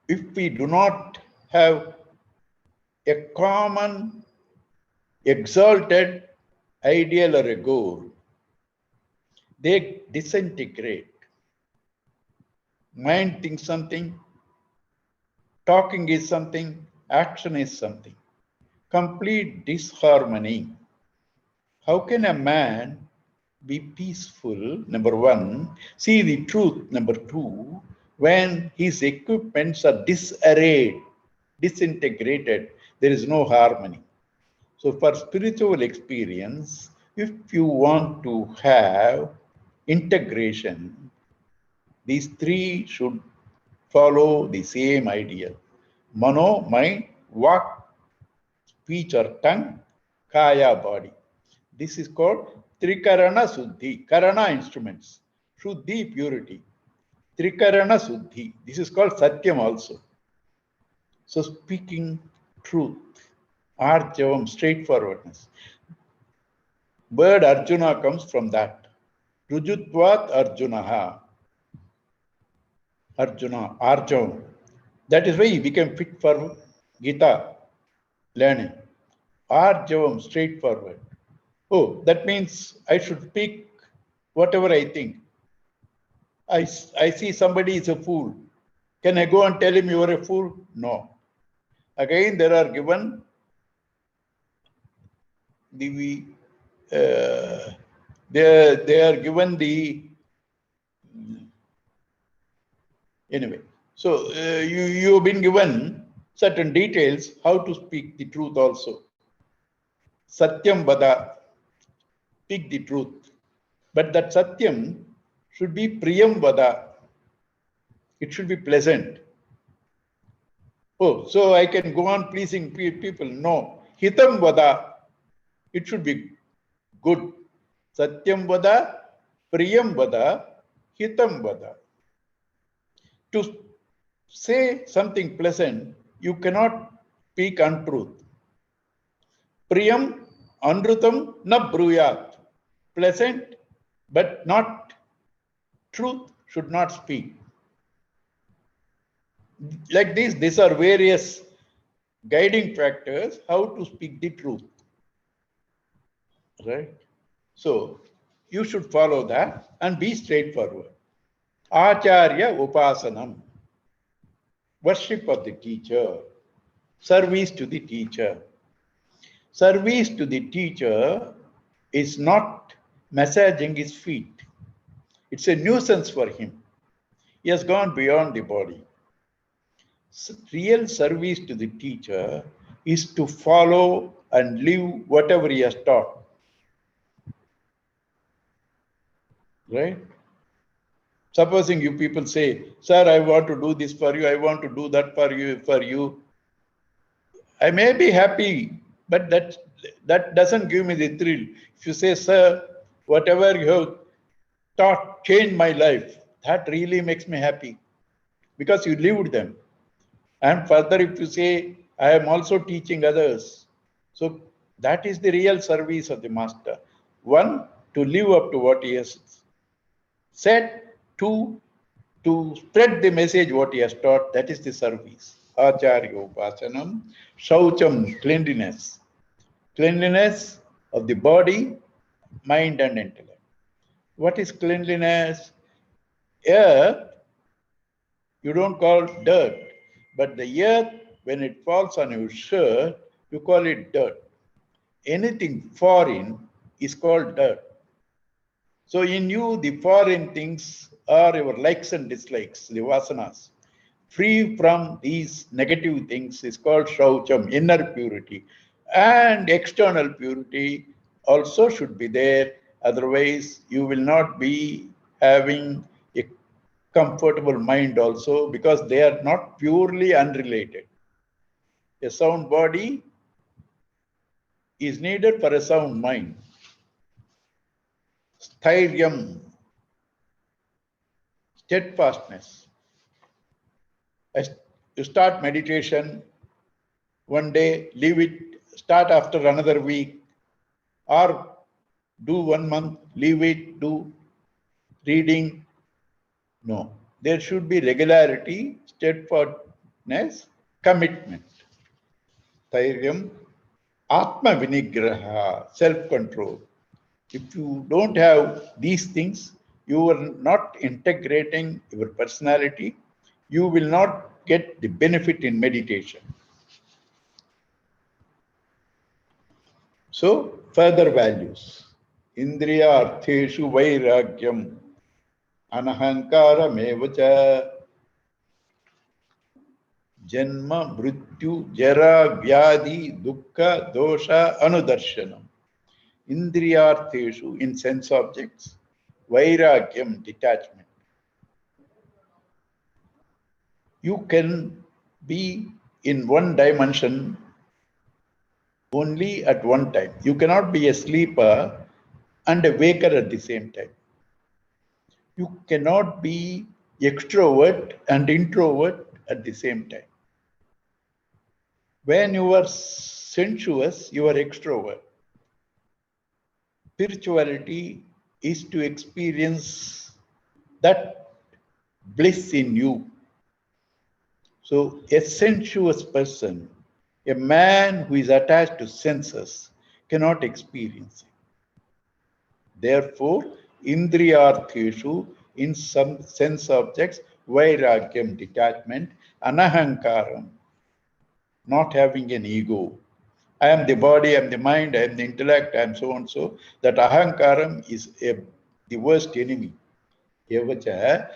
if we do not have a common, exalted ideal or a goal, they disintegrate. Mind thinks something, talking is something, action is something. Complete disharmony. How can a man be peaceful, number one, see the truth, number two, when his equipments are disarrayed, disintegrated, there is no harmony. So for spiritual experience, if you want to have integration, these three should follow the same ideal. Mano, mind, vak, speech or tongue, kaya, body. This is called Trikarana Suddhi, Karana instruments, Shuddhi, purity, Trikarana Suddhi. This is called Satyam also. So speaking truth, Arjavam, straightforwardness. Word Arjuna comes from that. Rujutvat Arjunaha. Arjuna, Arjavam. That is why he became fit for Gita learning. Arjavam, straightforward. Oh, that means I should speak whatever I think. I see somebody is a fool. Can I go and tell him you are a fool? No. Again, there are given the they are given the anyway. So you've been given certain details how to speak the truth also. Satyam vada, speak the truth. But that satyam should be priyam vada. It should be pleasant. Oh, so I can go on pleasing people. No. Hitam vada. It should be good. Satyam vada, priyam vada, hitam vada. To say something pleasant, you cannot speak untruth. Priyam, anrutam, na bruyat. Pleasant, but not truth, should not speak. Like this, these are various guiding factors how to speak the truth. Right? So, you should follow that and be straightforward. Acharya upasanam. Worship of the teacher. Service to the teacher. Service to the teacher is not massaging his feet. It's a nuisance for him. He has gone beyond the body. Real service to the teacher is to follow and live whatever he has taught. Right? Supposing you people say, sir, I want to do this for you, I want to do that for you. I may be happy, but that doesn't give me the thrill. If you say, sir, whatever you have taught changed my life, that really makes me happy because you lived them. And further, if you say, I am also teaching others. So that is the real service of the master. One, to live up to what he has said. Two, to spread the message what he has taught. That is the service. Acharya upasanam, shaucham, cleanliness. Cleanliness of the body, mind and intellect. What is cleanliness? Earth, you don't call dirt, but the earth, when it falls on your shirt, you call it dirt. Anything foreign is called dirt. So in you, the foreign things are your likes and dislikes, the vasanas. Free from these negative things is called shaucham, inner purity. And external purity also should be there. Otherwise, you will not be having a comfortable mind also because they are not purely unrelated. A sound body is needed for a sound mind. Sthiryam, steadfastness. You start meditation one day, leave it, start after another week, or do 1 month, leave it, do reading. No, there should be regularity, steadfastness, commitment. Thairyam, Atma Vinigraha, self-control. If you don't have these things, you are not integrating your personality. You will not get the benefit in meditation. So, further values. Indriya artheshu vairagyam anahankara mevacha janma mrityu jara vyadi dukkha dosha anudarshanam. Indriyartheshu, in sense objects, vairagyam, detachment. You can be in one dimension only at one time. You cannot be a sleeper and a waker at the same time. You cannot be extrovert and introvert at the same time. When you are sensuous, you are extrovert. Spirituality is to experience that bliss in you. So a sensuous person, a man who is attached to senses, cannot experience it. Therefore, indriyartheshu, in some sense objects, vairagyam, detachment, anahankaram, not having an ego. I am the body, I am the mind, I am the intellect, I am so and so. That ahankaram is the worst enemy. Evacha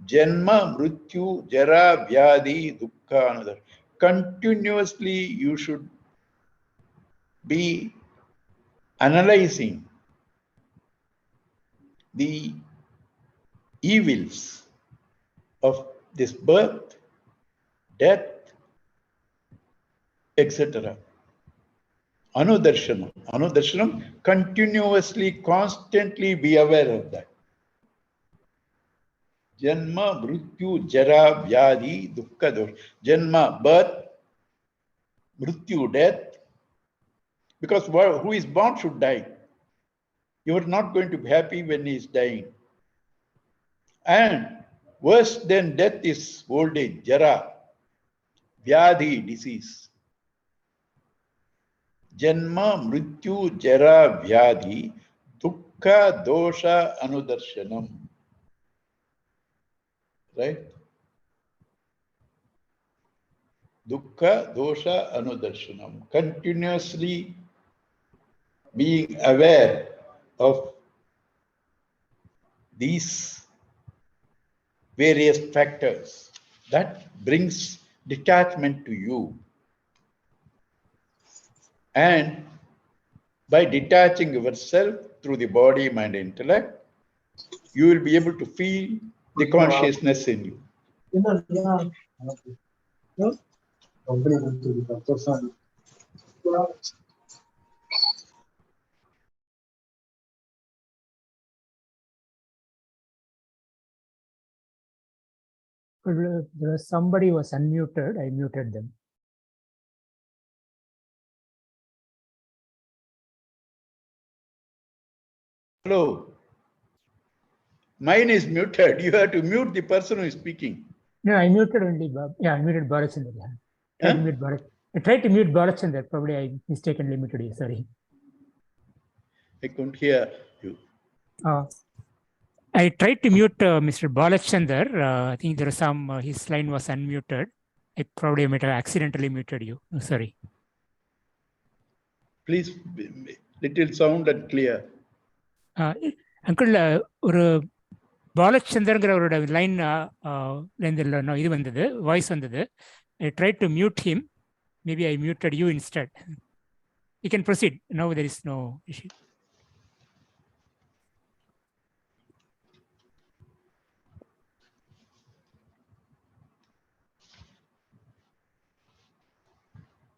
janma, mrityu, jara, vyadi, dukkha, another. Continuously you should be analyzing the evils of this birth, death, etc. Anudarshanam. Anudarshanam, continuously, constantly be aware of that. Janma, mrityu, jara, vyadi, dukkha, dosha. Janma, birth, mrityu, death. Because who is born should die. You are not going to be happy when he is dying. And worse than death is old age, jara, vyadi, disease. Janma, mrityu, jara, vyadi, dukkha, dosha, anudarshanam. Right? Dukkha, dosha, anudarshanam. Continuously being aware of these various factors, that brings detachment to you. And by detaching yourself through the body, mind, intellect, you will be able to feel the consciousness in you. Somebody was unmuted. I muted them. Hello. Mine is muted. You have to mute the person who is speaking. No, I muted only. I muted Bharachandra. I tried to mute Bharachandra. Probably I mistakenly muted you. Sorry. I couldn't hear you. I tried to mute Mr. Balachandar. I think there was some, his line was unmuted. I probably might have accidentally muted you. Sorry. Please, little sound and clear. Uncle, ஒரு பாலச்சந்திரங்கிறவரோட line இது வந்தது, voice வந்தது. I tried to mute him. Maybe I muted you instead. You can proceed. Now there is no issue.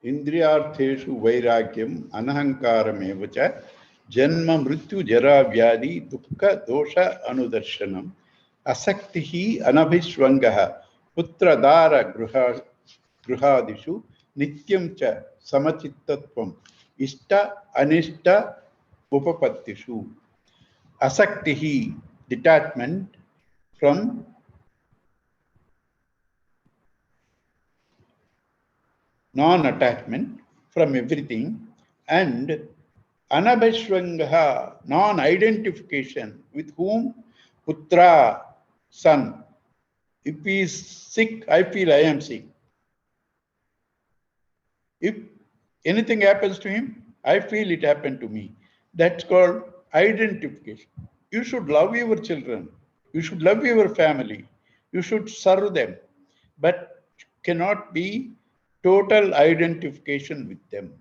Indriyartheshu vairagyam anahankaram cha janma mrityu jara vyadi dukkha dosha anudarshanam asaktihi anabhishwangaha putradara gruhadishu nityam cha samachittatvam ishta anishta upapattishu. Asaktihi, detachment from non-attachment from everything, and anabhishwangaha, non-identification with whom, putra, son. If he is sick, I feel I am sick. If anything happens to him, I feel it happened to me. That's called identification. You should love your children. You should love your family. You should serve them. But cannot be total identification with them.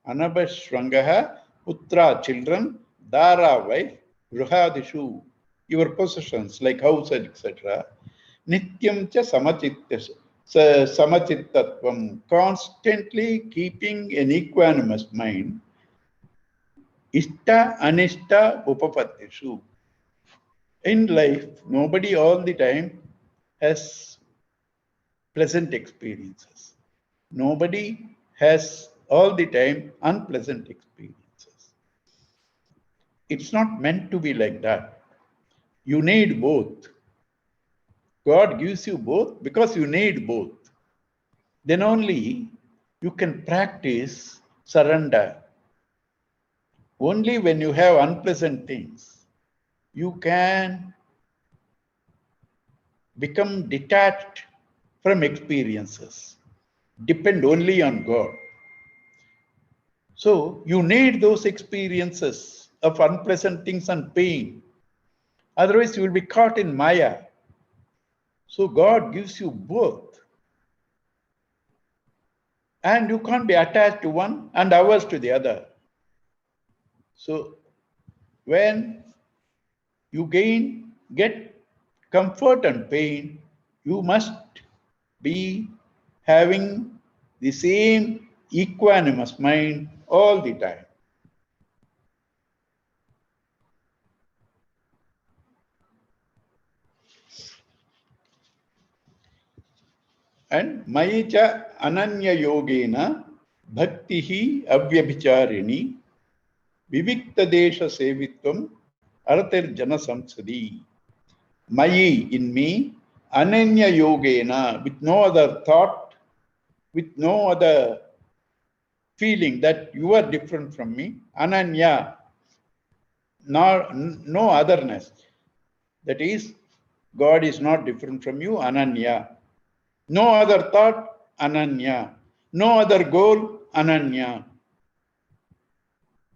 Anabhashwangaha, putra, children, dara, wife, gruhadishu, your possessions like house, etc. Nityam cha samachittatvam, constantly keeping an equanimous mind. Ishta anishta upapattishu. In life, nobody all the time has pleasant experiences. Nobody has all the time unpleasant experiences. It's not meant to be like that. You need both. God gives you both because you need both. Then only you can practice surrender. Only when you have unpleasant things, you can become detached from experiences. Depend only on God. So you need those experiences of unpleasant things and pain. Otherwise, you will be caught in Maya. So God gives you both. And you can't be attached to one and averse to the other. So when you get comfort and pain, you must be having the same equanimous mind all the time. And Maicha Ananya Yogena Bhaktihi Avyabhicharini Vivikta Desha Sevitvam Aratir Jana Samsadi. Mayi, in me, Ananya Yogena, with no other thought, with no other feeling that you are different from me. Ananya, no otherness. That is, God is not different from you, Ananya. No other thought, Ananya. No other goal, Ananya.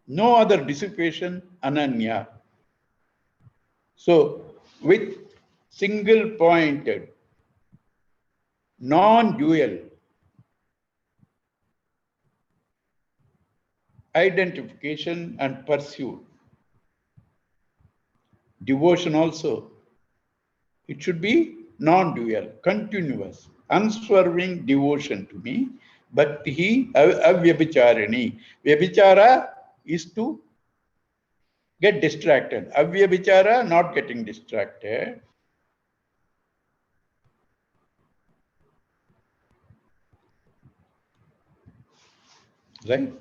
No other dissipation, Ananya. So, with single pointed, non-dual identification and pursuit. Devotion also, it should be non-dual, continuous, unswerving devotion to me. Bhakti avyabhicharini. Vyabhichara is to get distracted. Avyabhichara, not getting distracted. Right?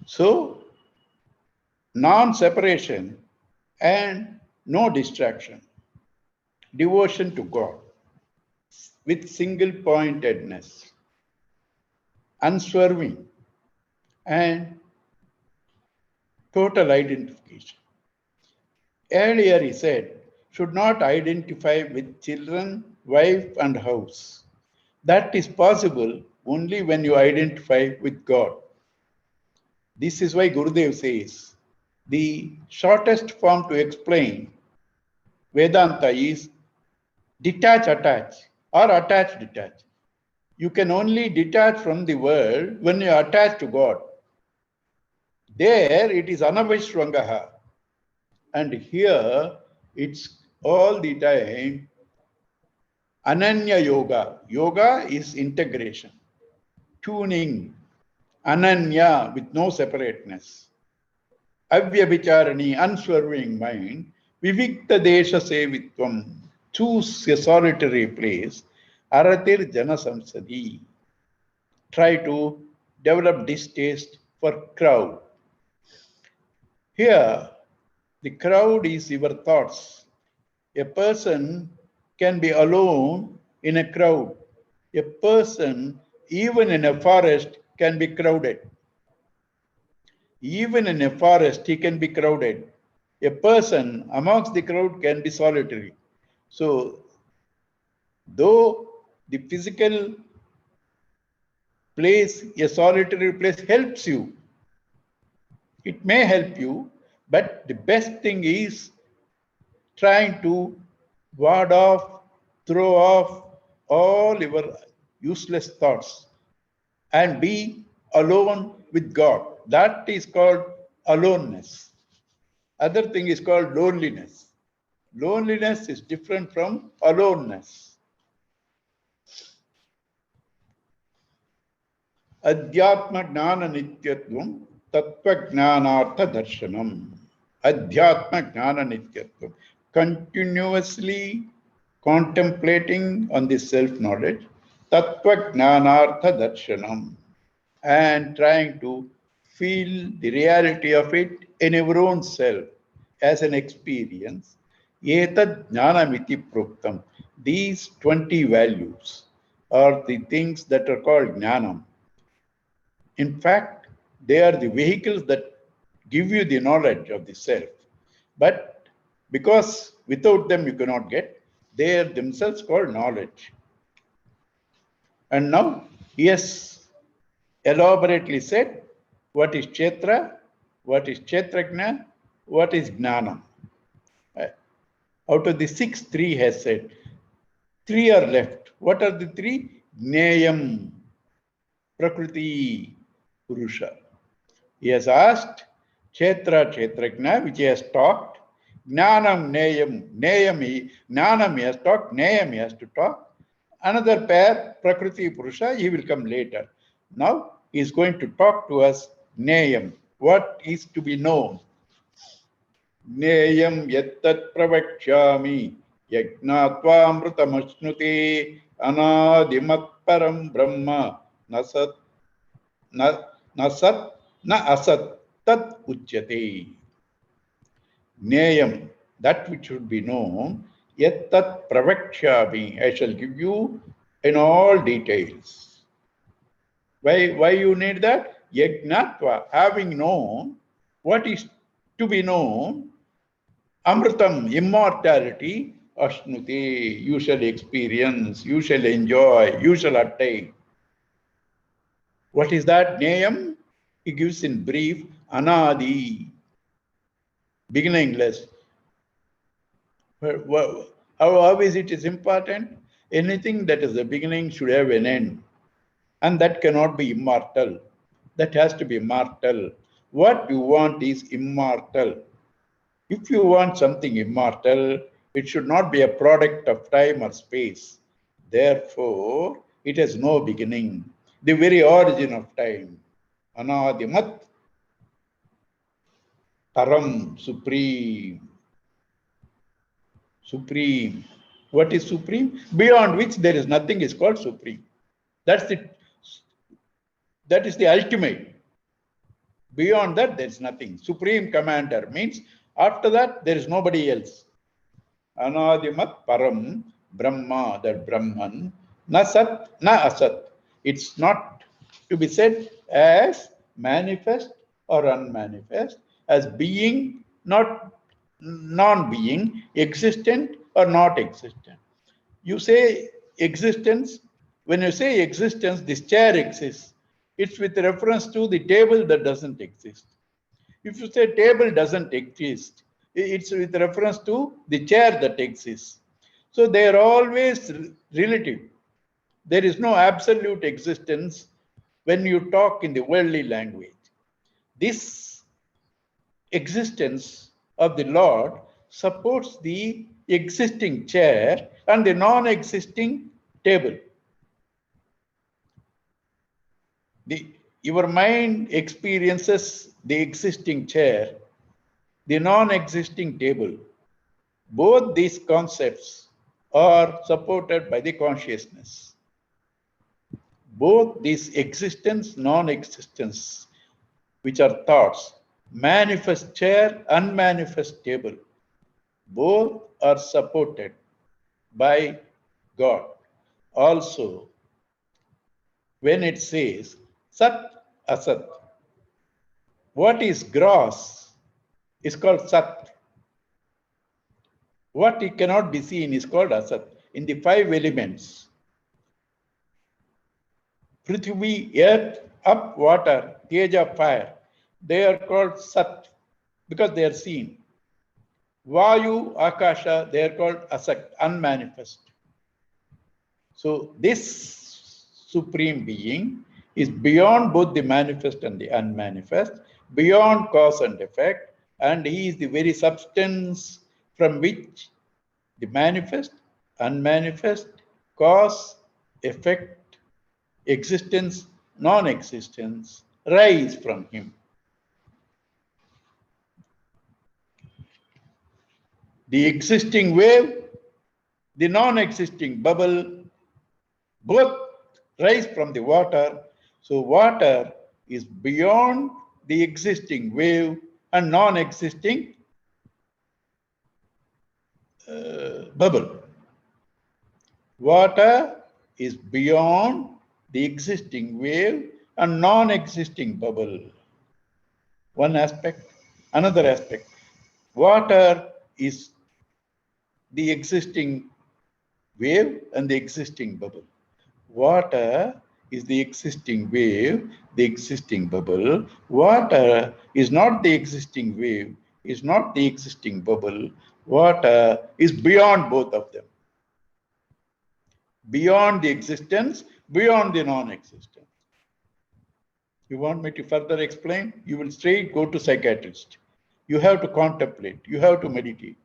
So, non-separation and no distraction. Devotion to God with single-pointedness, unswerving, and total identification. Earlier he said, should not identify with children, wife, and house. That is possible only when you identify with God. This is why Gurudev says, the shortest form to explain Vedanta is detach, attach, or attach, detach. You can only detach from the world when you attach to God. There it is anavishwangaha. And here it's all the time Ananya Yoga. Yoga is integration, tuning, Ananya, with no separateness. Avyabhicharani, unswerving mind. Vivikta desha sevitvam, choose a solitary place. Aratir jana samsadi, try to develop distaste for crowd. Here, the crowd is your thoughts. A person can be alone in a crowd. A person, even in a forest, can be crowded. Even in a forest, he can be crowded. A person amongst the crowd can be solitary. So, though the physical place, a solitary place, helps you, it may help you, but the best thing is trying to ward off, throw off all your useless thoughts and be alone with God. That is called aloneness. Other thing is called loneliness. Loneliness is different from aloneness. Adhyatma Gnana Nityatvam Tattva Gnanartha Darshanam. Adhyatma Gnana Nityatvam. Continuously contemplating on the self-knowledge. Tattva Gnanartha Darshanam. And trying to feel the reality of it in your own self as an experience. Etad Jnanamiti Proktam. These 20 values are the things that are called Jnanam. In fact, they are the vehicles that give you the knowledge of the self. But because without them you cannot get, they are themselves called knowledge. And now, yes, elaborately said, what is Kshetra, what is Kshetrajna, what is Gnanam. Out of the 6, 3 has said. 3 are left. What are the 3? Gneyam, Prakriti, Purusha. He has asked Kshetra, Kshetrajna, which he has talked. Gnanam, Gneyam, Gnanam he has talked, Gneyam he has to talk. Another pair, Prakriti, Purusha, he will come later. Now, he is going to talk to us Gneyam, what is to be known. Gneyam yattat pravakshami yajnatva amrutamashnute anadimat param brahma nasat na asat tat uchyate. Gneyam, that which should be known, yattat pravakshami, I shall give you in all details. Why you need that? Yajnatva, having known what is to be known, amritam, immortality, ashnuti, you shall experience, you shall enjoy, you shall attain. What is that? Gneyam, he gives in brief, anadi, beginningless. How is it is important? Anything that is a beginning should have an end. And that cannot be immortal. That has to be mortal. What you want is immortal. If you want something immortal, it should not be a product of time or space. Therefore, it has no beginning. The very origin of time. Anadimat, Param, supreme. Supreme. What is supreme? Beyond which there is nothing is called supreme. That is the ultimate. Beyond that, there is nothing. Supreme commander means after that, there is nobody else. Anadimat param brahma, that Brahman, na sat, na asat. It's not to be said as manifest or unmanifest, as being, not non-being, existent or not existent. You say existence, when you say existence, this chair exists. It's with reference to the table that doesn't exist. If you say table doesn't exist, it's with reference to the chair that exists. So they are always relative. There is no absolute existence when you talk in the worldly language. This existence of the Lord supports the existing chair and the non-existing table. Your mind experiences the existing chair, the non-existing table. Both these concepts are supported by the consciousness. Both these existence, non-existence, which are thoughts, manifest chair, unmanifest table, both are supported by God. Also, when it says Sat Asat, what is gross is called Sat. What it cannot be seen is called Asat. In the five elements, Prithvi, earth, up, water, Teja, fire, they are called Sat because they are seen. Vayu, Akasha, they are called Asat, unmanifest. So this Supreme Being is beyond both the manifest and the unmanifest, beyond cause and effect, and he is the very substance from which the manifest, unmanifest, cause, effect, existence, non-existence rise from him. The existing wave, the non-existing bubble, both rise from the water. So water is beyond the existing wave and non-existing bubble. Water is beyond the existing wave and non-existing bubble. One aspect. Another aspect. Water is the existing wave and the existing bubble. Water is the existing wave, the existing bubble. Water is not the existing wave, is not the existing bubble. Water is beyond both of them. Beyond the existence, beyond the non-existence. You want me to further explain? You will straight go to psychiatrist. You have to contemplate. You have to meditate.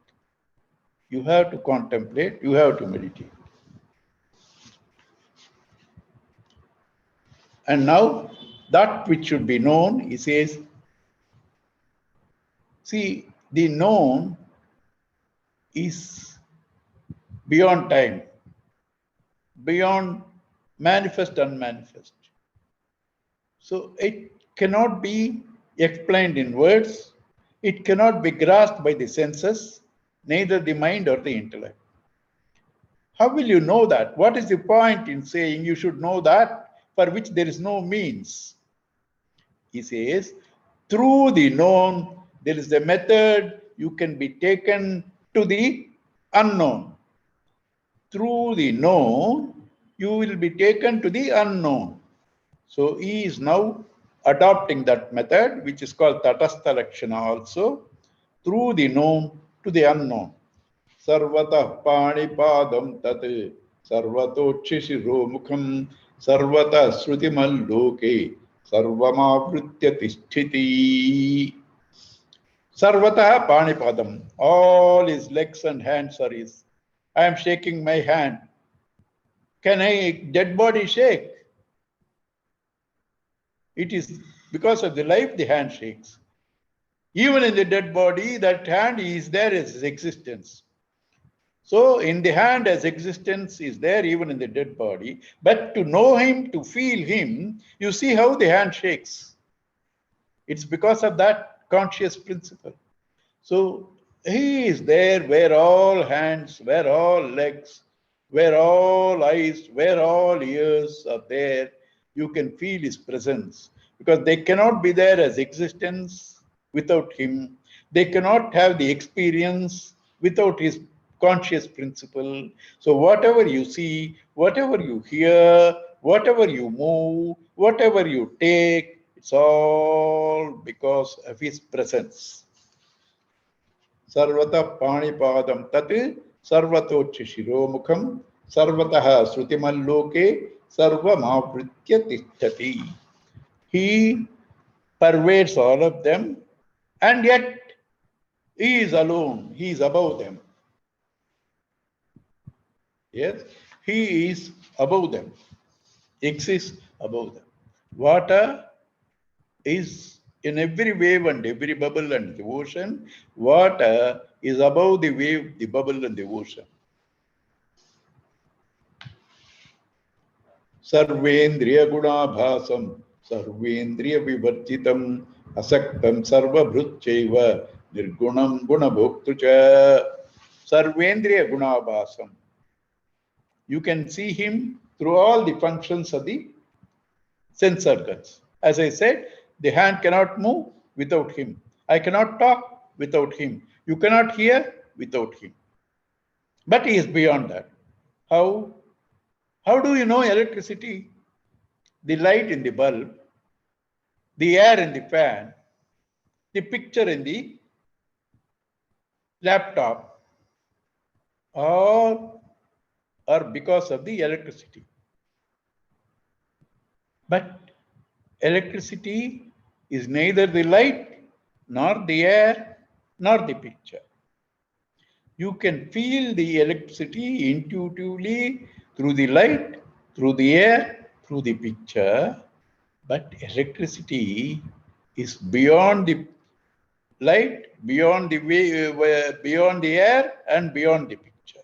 You have to contemplate. You have to meditate. And now, that which should be known, he says, see, the known is beyond time, beyond manifest, unmanifest. So it cannot be explained in words. It cannot be grasped by the senses, neither the mind or the intellect. How will you know that? What is the point in saying you should know that for which there is no means? He says, through the known, there is a method you can be taken to the unknown. Through the known, you will be taken to the unknown. So he is now adopting that method, which is called Tatastha Lakshana also, through the known to the unknown. Sarvatah Panipadam Tat Sarvatochisiro Mukham Sarvatah Srutimal Loke Sarvamavritya Tisthiti. Sarvatah Panipadam. All his legs and hands are his. I am shaking my hand. Can a dead body shake? It is because of the life the hand shakes. Even in the dead body, that hand is there as his existence. So in the hand as existence is there even in the dead body. But to know him, to feel him, you see how the hand shakes. It's because of that conscious principle. So he is there where all hands, where all legs, where all eyes, where all ears are there. You can feel his presence because they cannot be there as existence without him. They cannot have the experience without his conscious principle. So whatever you see, whatever you hear, whatever you move, whatever you take, it's all because of his presence. Sarvata Panipadam Tat Sarvatochi Shiromukham Sarvataha Srutimalloke Sarvamavritya Tisthati. He pervades all of them, and yet he is alone, he is above them. Yes, he is above them, exists above them. Water is in every wave and every bubble and the ocean. Water is above the wave, the bubble and the ocean. Sarvendriya gunabhasam, sarvendriya vivarjitam, asaktam sarvabhrutchaiva, nirgunam gunabhoktucha. Sarvendriya gunabhasam. You can see him through all the functions of the sense organs. As I said, the hand cannot move without him. I cannot talk without him. You cannot hear without him. But he is beyond that. How? How do you know electricity? The light in the bulb, the air in the fan, the picture in the laptop, all are because of the electricity. But electricity is neither the light, nor the air, nor the picture. You can feel the electricity intuitively through the light, through the air, through the picture. But electricity is beyond the light, beyond the beyond the air, and beyond the picture.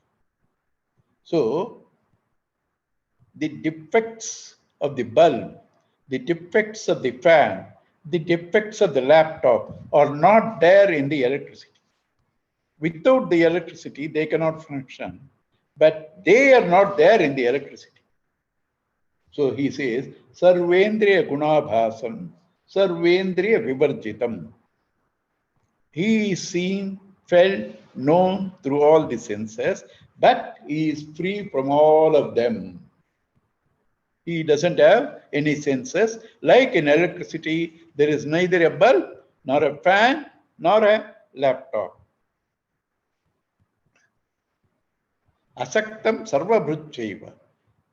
So, the defects of the bulb, the defects of the fan, the defects of the laptop are not there in the electricity. Without the electricity, they cannot function, but they are not there in the electricity. So he says, Sarvendriya gunabhasam, Sarvendriya vivarjitam. He is seen, felt, known through all the senses, but he is free from all of them. He doesn't have any senses. Like in electricity, there is neither a bulb, nor a fan, nor a laptop. Asaktam sarva bhrutchaiva.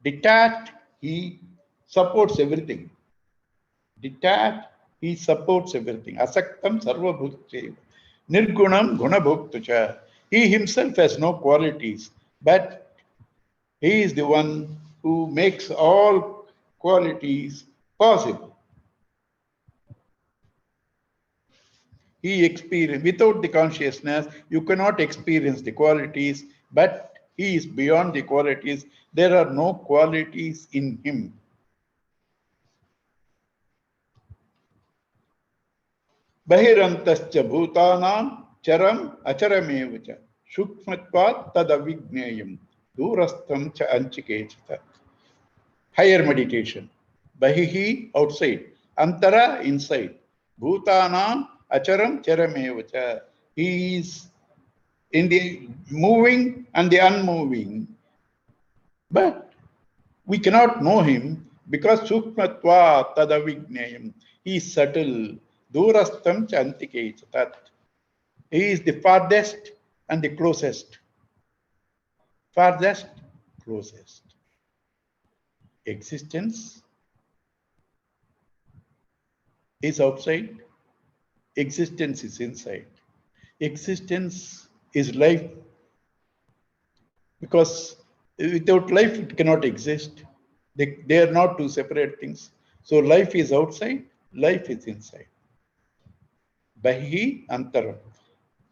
Detached, he supports everything. Detached, he supports everything. Asaktam sarva bhrutchaiva. Nirgunam gunabhoktucha. He himself has no qualities, but he is the one who makes all qualities possible. He experiences, without the consciousness, you cannot experience the qualities, but he is beyond the qualities. There are no qualities in him. Bahirantascha bhutanam charam acharamevacha shukmatvat tadavigneyam durastham cha anchikechata. Higher meditation. Bahihi, outside. Antara, inside. Bhutanam acharam charamevacha. He is in the moving and the unmoving. But we cannot know him because sukmatva tadavigneyam. He is subtle. Durastham cha antikechatat. He is the farthest and the closest. Farthest, closest. Existence is outside. Existence is inside. Existence is life. Because without life, it cannot exist. They are not two separate things. So life is outside, life is inside. Bahi antaram.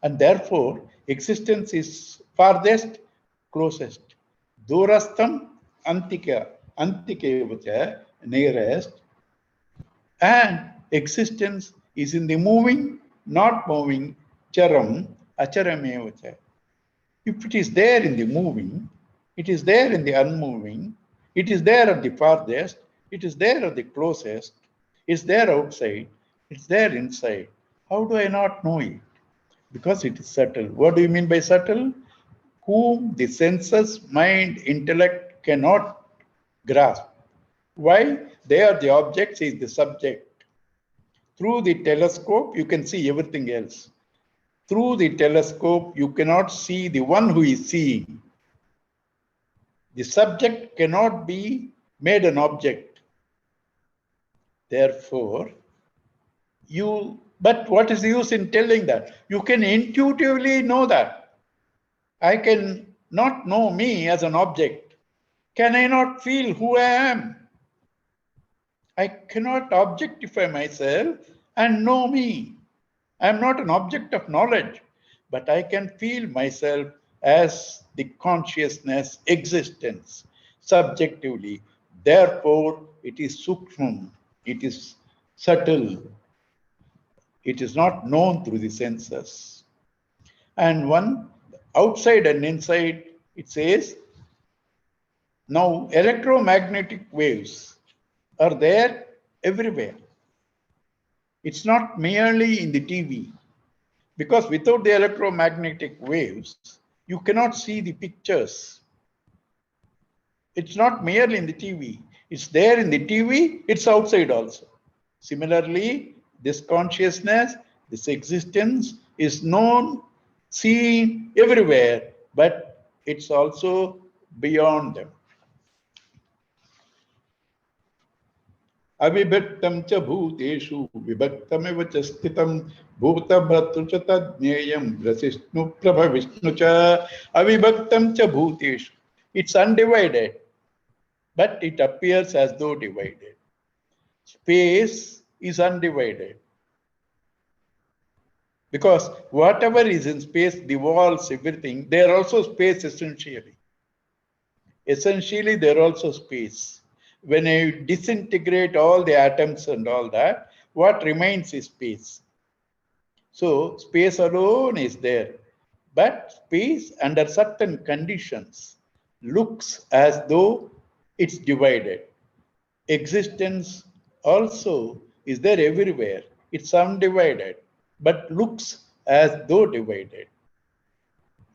And therefore, existence is farthest, closest. Durastham antika, antikevacha, nearest. And existence is in the moving, not moving, charam, acharamevacha. If it is there in the moving, it is there in the unmoving, it is there at the farthest, it is there at the closest, it's there outside, it's there inside. How do I not know it? Because it is subtle. What do you mean by subtle? Whom the senses, mind, intellect cannot grasp. Why? They are the objects, he is the subject. Through the telescope, you can see everything else. Through the telescope, you cannot see the one who is seeing. The subject cannot be made an object. Therefore, but what is the use in telling that? You can intuitively know that. I can not know me as an object. Can I not feel who I am? I cannot objectify myself and know me. I am not an object of knowledge, but I can feel myself as the consciousness, existence, subjectively. Therefore, it is sukshma, it is subtle, it is not known through the senses. And one outside and inside, it says, now electromagnetic waves are there everywhere. It's not merely in the TV, because without the electromagnetic waves, you cannot see the pictures. It's not merely in the TV. It's there in the TV, it's outside also. Similarly, this consciousness, this existence is known, seen everywhere, but it's also beyond them. अविभक्तं च भूतेषु विभक्तमिव च स्थितं भूतभर्तृ च तज्ज्ञेयं ग्रसिष्णु प्रभविष्णु च अविभक्तं च भूतेषु. It's undivided, but it appears as though divided. Space is undivided, because whatever is in space, the walls, everything, they are also space essentially. Essentially, they are also space. When I disintegrate all the atoms and all that, what remains is space. So space alone is there, but space under certain conditions looks as though it's divided. Existence also is there everywhere. It's undivided, but looks as though divided.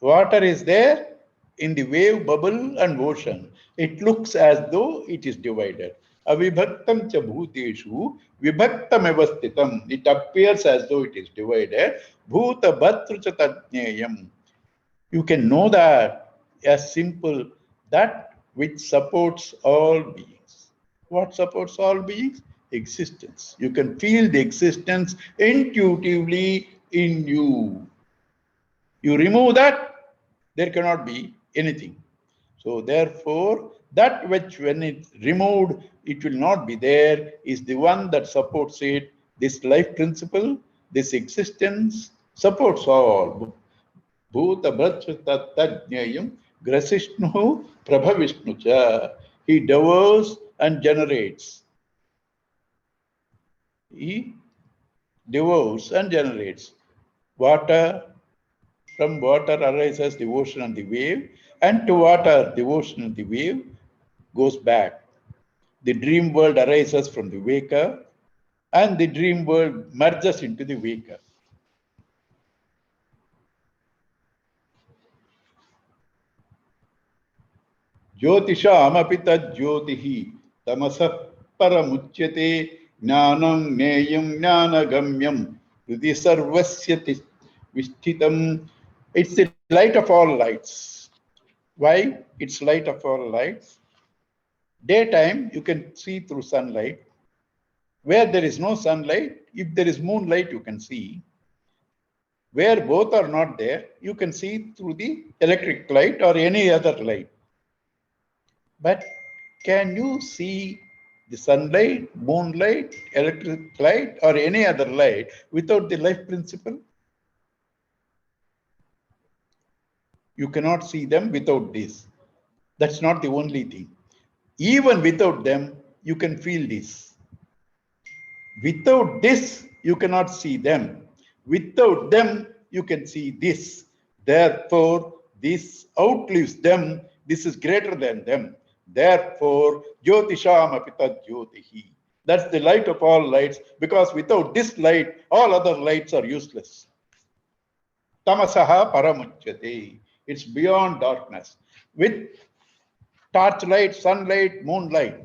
Water is there in the wave, bubble, and ocean. It looks as though it is divided. Avibhaktam cha bhuteshu vibhaktam evastitam. It appears as though it is divided. Bhuta bhatru cha tadnyayam. You can know that as simple, that which supports all beings. What supports all beings? Existence. You can feel the existence intuitively in you. You remove that, there cannot be anything. So therefore, that which when it's removed, it will not be there, is the one that supports it. This life principle, this existence supports all. Bhuta bhatsva tajñayam grasishnu prabhavishnu cha. He devours and generates. He devours and generates. Water, from water arises the ocean and the wave, and to water, the ocean and the wave goes back. The dream world arises from the waker, and the dream world merges into the waker. Jyotishamapi tad jyotihi tamasah paramuchyate jnanam neyam jnanagamyam yudhi sarvasya vishtitam. It's the light of all lights. Why? It's light of all lights. Daytime, you can see through sunlight. Where there is no sunlight, if there is moonlight, you can see. Where both are not there, you can see through the electric light or any other light. But can you see the sunlight, moonlight, electric light, or any other light without the life principle? You cannot see them without this. That's not the only thing. Even without them, you can feel this. Without this, you cannot see them. Without them, you can see this. Therefore, this outlives them. This is greater than them. Therefore, Jyotisham apita jyotihi. That's the light of all lights, because without this light, all other lights are useless. Tamasaha paramuchyate. It's beyond darkness. With torchlight, sunlight, moonlight,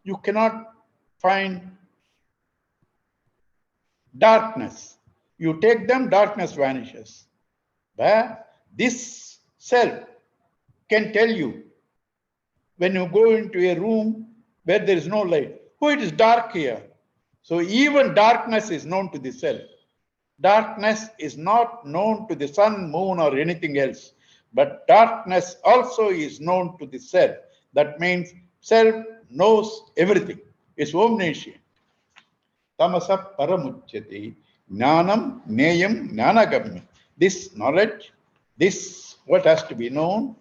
you cannot find darkness. You take them, darkness vanishes. But this self can tell you, when you go into a room where there is no light, oh, it is dark here. So even darkness is known to the self. Darkness is not known to the sun, moon, or anything else. But darkness also is known to the self. That means self knows everything. is omniscient. Tamasa paramuchyate. Jnanam neyam jnanagamya. This knowledge, this what has to be known,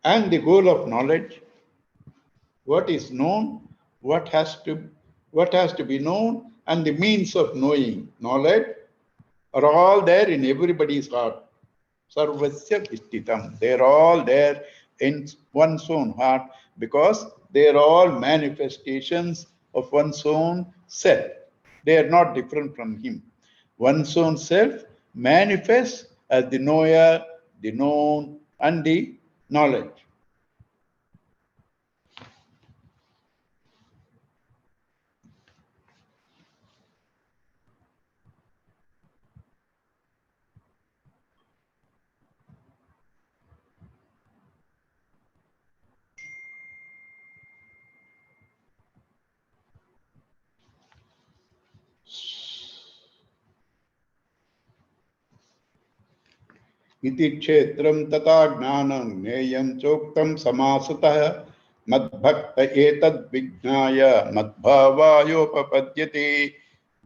and the goal of knowledge, what is known, what has to be known, and the means of knowing knowledge are all there in everybody's heart. Sarvasya Vishtitam. They're all there in one's own heart because they're all manifestations of one's own self. They are not different from him. One's own self manifests as the knower, the known, and the knowledge. इति क्षेत्रं तथा ज्ञानं ज्ञेयं चोक्तं समासतः मद्भक्त एतद्विज्ञाय मद्भावायोपपद्यते.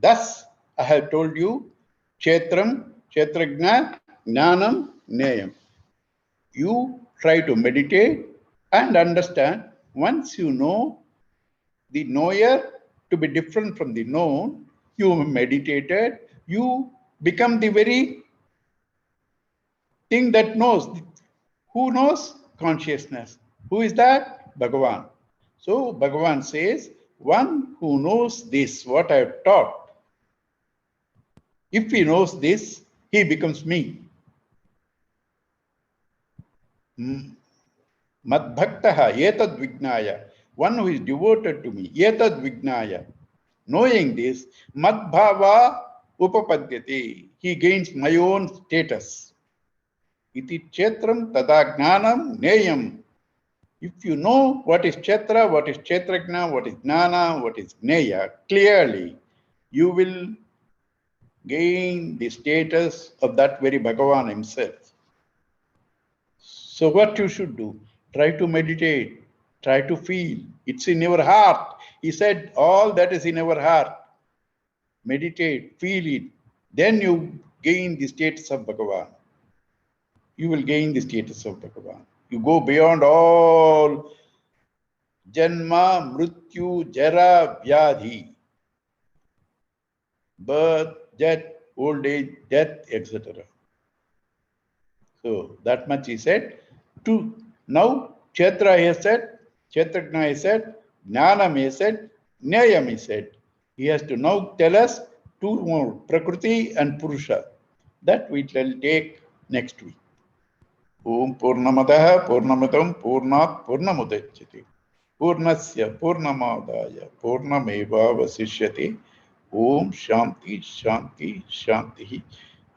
Thus I have told you kshetram, kshetrajna, jnanam, jneyam. You try to meditate and understand. Once you know the knower to be different from the known, you meditated, you become the very thing that knows. Who knows? Consciousness. Who is that? Bhagavan. So Bhagavan says, one who knows this, what I have taught, if he knows this, he becomes me. Madbhaktaha etad vignaya. One who is devoted to me, etad vignaya. Knowing this, madbhava upapadyate. He gains my own status. Iti kshetram tada jnanam neyam. If you know what is kshetra, what is kshetrajna, what is jnana, what is jneya, clearly, you will gain the status of that very Bhagavan himself. So what you should do? Try to meditate, try to feel. It's in your heart. He said all that is in our heart. Meditate, feel it. Then you gain the status of Bhagavan. You will gain the status of Bhagavan. You go beyond all Janma, Mrityu, Jara, Vyadhi. Birth, death, old age, death, etc. So that much he said. Now, Kshetra he said, Kshetrajna he said, Jnanam he said, Nyayam he said. He has to now tell us two more, Prakriti and Purusha. That we shall take next week. Om Purnamadaha Purnamatam Purnat Purnamudachyate. Purnasya Purnamadaya Purnameva Vasishyate. Om Shanti Shanti Shanti.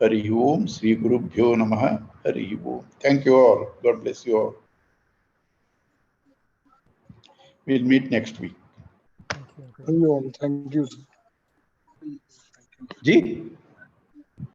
Hari Om Sri Gurubhyo Namaha. Hari Om. Thank you all. God bless you all. We'll meet next week. Thank you. Thank you. Ji?